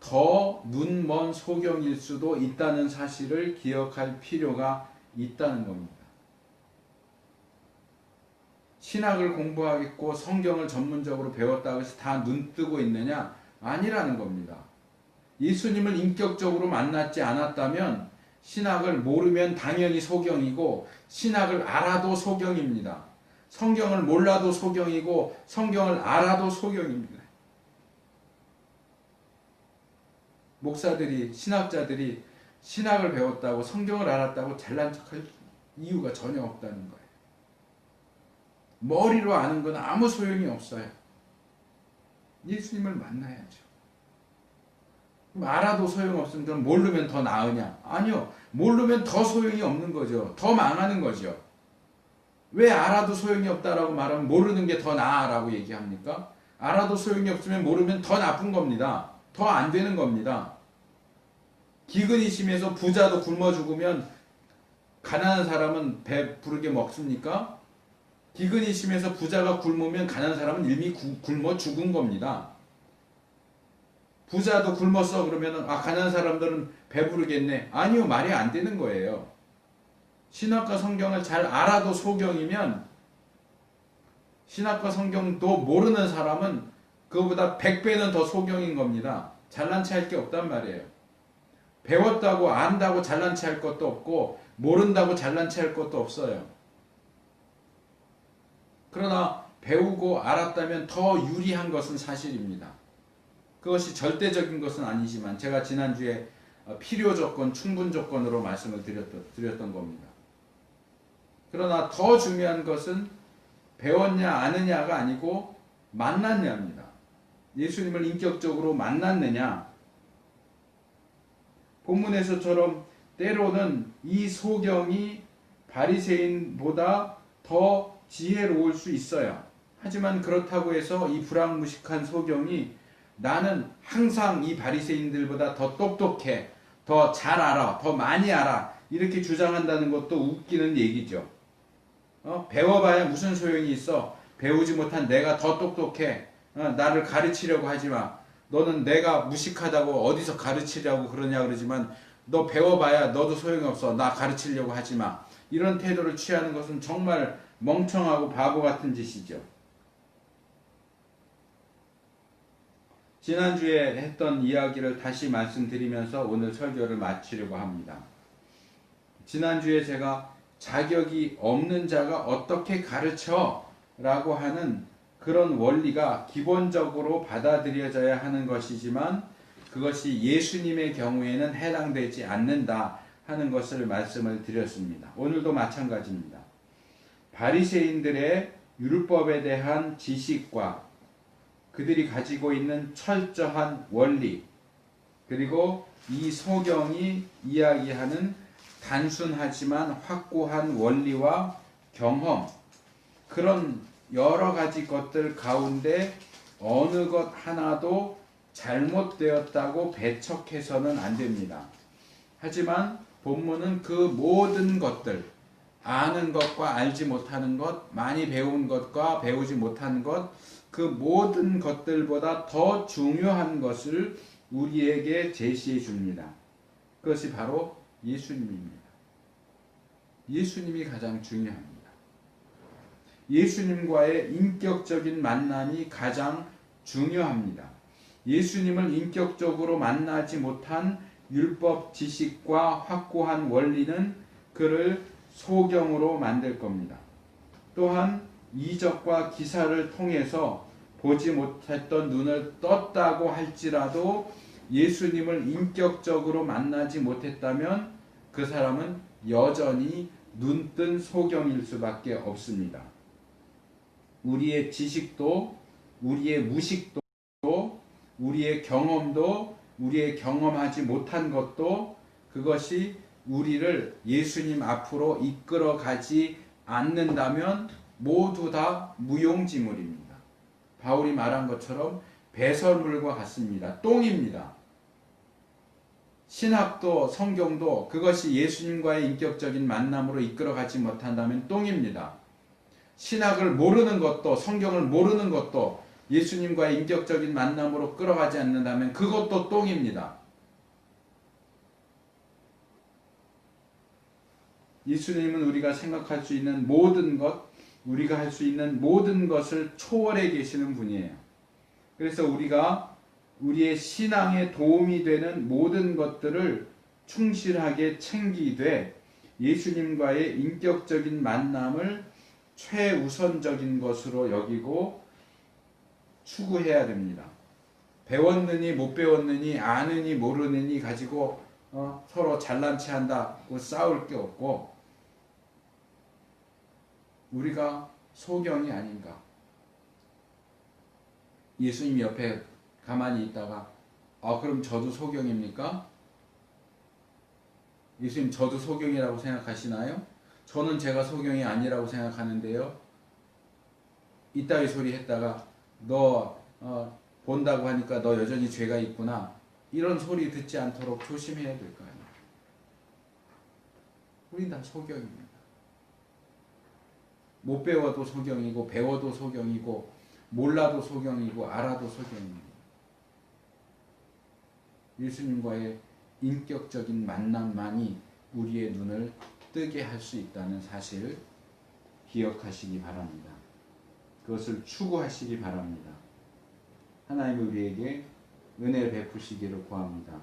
더 눈먼 소경일 수도 있다는 사실을 기억할 필요가 있다는 겁니다. 신학을 공부하겠고 성경을 전문적으로 배웠다고 해서 다 눈 뜨고 있느냐? 아니라는 겁니다. 예수님을 인격적으로 만났지 않았다면 신학을 모르면 당연히 소경이고 신학을 알아도 소경입니다. 성경을 몰라도 소경이고 성경을 알아도 소경입니다. 목사들이 신학자들이 신학을 배웠다고 성경을 알았다고 잘난 척할 이유가 전혀 없다는 거예요. 머리로 아는 건 아무 소용이 없어요. 예수님을 만나야죠. 알아도 소용없으면 그럼 모르면 더 나으냐? 아니요. 모르면 더 소용이 없는 거죠. 더 망하는 거죠. 왜 알아도 소용이 없다라고 말하면 모르는 게 더 나아라고 얘기합니까? 알아도 소용이 없으면 모르면 더 나쁜 겁니다. 더 안 되는 겁니다. 기근이 심해서 부자도 굶어 죽으면 가난한 사람은 배 부르게 먹습니까? 기근이 심해서 부자가 굶으면 가난한 사람은 이미 굶어 죽은 겁니다. 부자도 굶었어 그러면 가난한 사람들은 배부르겠네. 아니요. 말이 안 되는 거예요. 신학과 성경을 잘 알아도 소경이면 신학과 성경도 모르는 사람은 그거보다 100배는 더 소경인 겁니다. 잘난 체 할 게 없단 말이에요. 배웠다고 안다고 잘난 체 할 것도 없고 모른다고 잘난 체 할 것도 없어요. 그러나 배우고 알았다면 더 유리한 것은 사실입니다. 그것이 절대적인 것은 아니지만 제가 지난주에 필요 조건, 충분 조건으로 말씀을 드렸던 겁니다. 그러나 더 중요한 것은 배웠냐 아느냐가 아니고 만났냐입니다. 예수님을 인격적으로 만났느냐. 본문에서처럼 때로는 이 소경이 바리새인보다 더 지혜로울 수 있어요. 하지만 그렇다고 해서 이 불황무식한 소경이 나는 항상 이 바리새인들보다 더 똑똑해, 더 잘 알아, 더 많이 알아 이렇게 주장한다는 것도 웃기는 얘기죠. 배워봐야 무슨 소용이 있어. 배우지 못한 내가 더 똑똑해. 나를 가르치려고 하지마. 너는 내가 무식하다고 어디서 가르치려고 그러냐 그러지만 너 배워봐야 너도 소용이 없어. 나 가르치려고 하지마. 이런 태도를 취하는 것은 정말 멍청하고 바보 같은 짓이죠. 지난주에 했던 이야기를 다시 말씀드리면서 오늘 설교를 마치려고 합니다. 지난주에 제가 자격이 없는 자가 어떻게 가르쳐? 라고 하는 그런 원리가 기본적으로 받아들여져야 하는 것이지만 그것이 예수님의 경우에는 해당되지 않는다 하는 것을 말씀을 드렸습니다. 오늘도 마찬가지입니다. 바리새인들의 율법에 대한 지식과 그들이 가지고 있는 철저한 원리 그리고 이 소경이 이야기하는 단순하지만 확고한 원리와 경험 그런 여러 가지 것들 가운데 어느 것 하나도 잘못되었다고 배척해서는 안 됩니다. 하지만 본문은 그 모든 것들 아는 것과 알지 못하는 것 많이 배운 것과 배우지 못한 것 그 모든 것들보다 더 중요한 것을 우리에게 제시해 줍니다. 그것이 바로 예수님입니다. 예수님이 가장 중요합니다. 예수님과의 인격적인 만남이 가장 중요합니다. 예수님을 인격적으로 만나지 못한 율법 지식과 확고한 원리는 그를 소경으로 만들 겁니다. 또한 이적과 기사를 통해서 보지 못했던 눈을 떴다고 할지라도 예수님을 인격적으로 만나지 못했다면 그 사람은 여전히 눈뜬 소경일 수밖에 없습니다. 우리의 지식도, 우리의 무식도, 우리의 경험도, 우리의 경험하지 못한 것도 그것이 우리를 예수님 앞으로 이끌어 가지 않는다면 모두 다 무용지물입니다. 바울이 말한 것처럼 배설물과 같습니다. 똥입니다. 신학도 성경도 그것이 예수님과의 인격적인 만남으로 이끌어 가지 못한다면 똥입니다. 신학을 모르는 것도 성경을 모르는 것도 예수님과의 인격적인 만남으로 끌어가지 않는다면 그것도 똥입니다. 예수님은 우리가 생각할 수 있는 모든 것, 우리가 할 수 있는 모든 것을 초월해 계시는 분이에요. 그래서 우리가 우리의 신앙에 도움이 되는 모든 것들을 충실하게 챙기되 예수님과의 인격적인 만남을 최우선적인 것으로 여기고 추구해야 됩니다. 배웠느니 못 배웠느니 아느니 모르느니 가지고 서로 잘난 체 한다고 싸울 게 없고 우리가 소경이 아닌가. 예수님 옆에 가만히 있다가 그럼 저도 소경입니까? 예수님 저도 소경이라고 생각하시나요? 저는 제가 소경이 아니라고 생각하는데요. 이따위 소리 했다가 너 본다고 하니까 너 여전히 죄가 있구나. 이런 소리 듣지 않도록 조심해야 될 거 아니에요. 우린 다 소경입니다. 못 배워도 소경이고 배워도 소경이고 몰라도 소경이고 알아도 소경입니다. 예수님과의 인격적인 만남만이 우리의 눈을 뜨게 할 수 있다는 사실을 기억하시기 바랍니다. 그것을 추구하시기 바랍니다. 하나님이 우리에게 은혜를 베푸시기를 구합니다.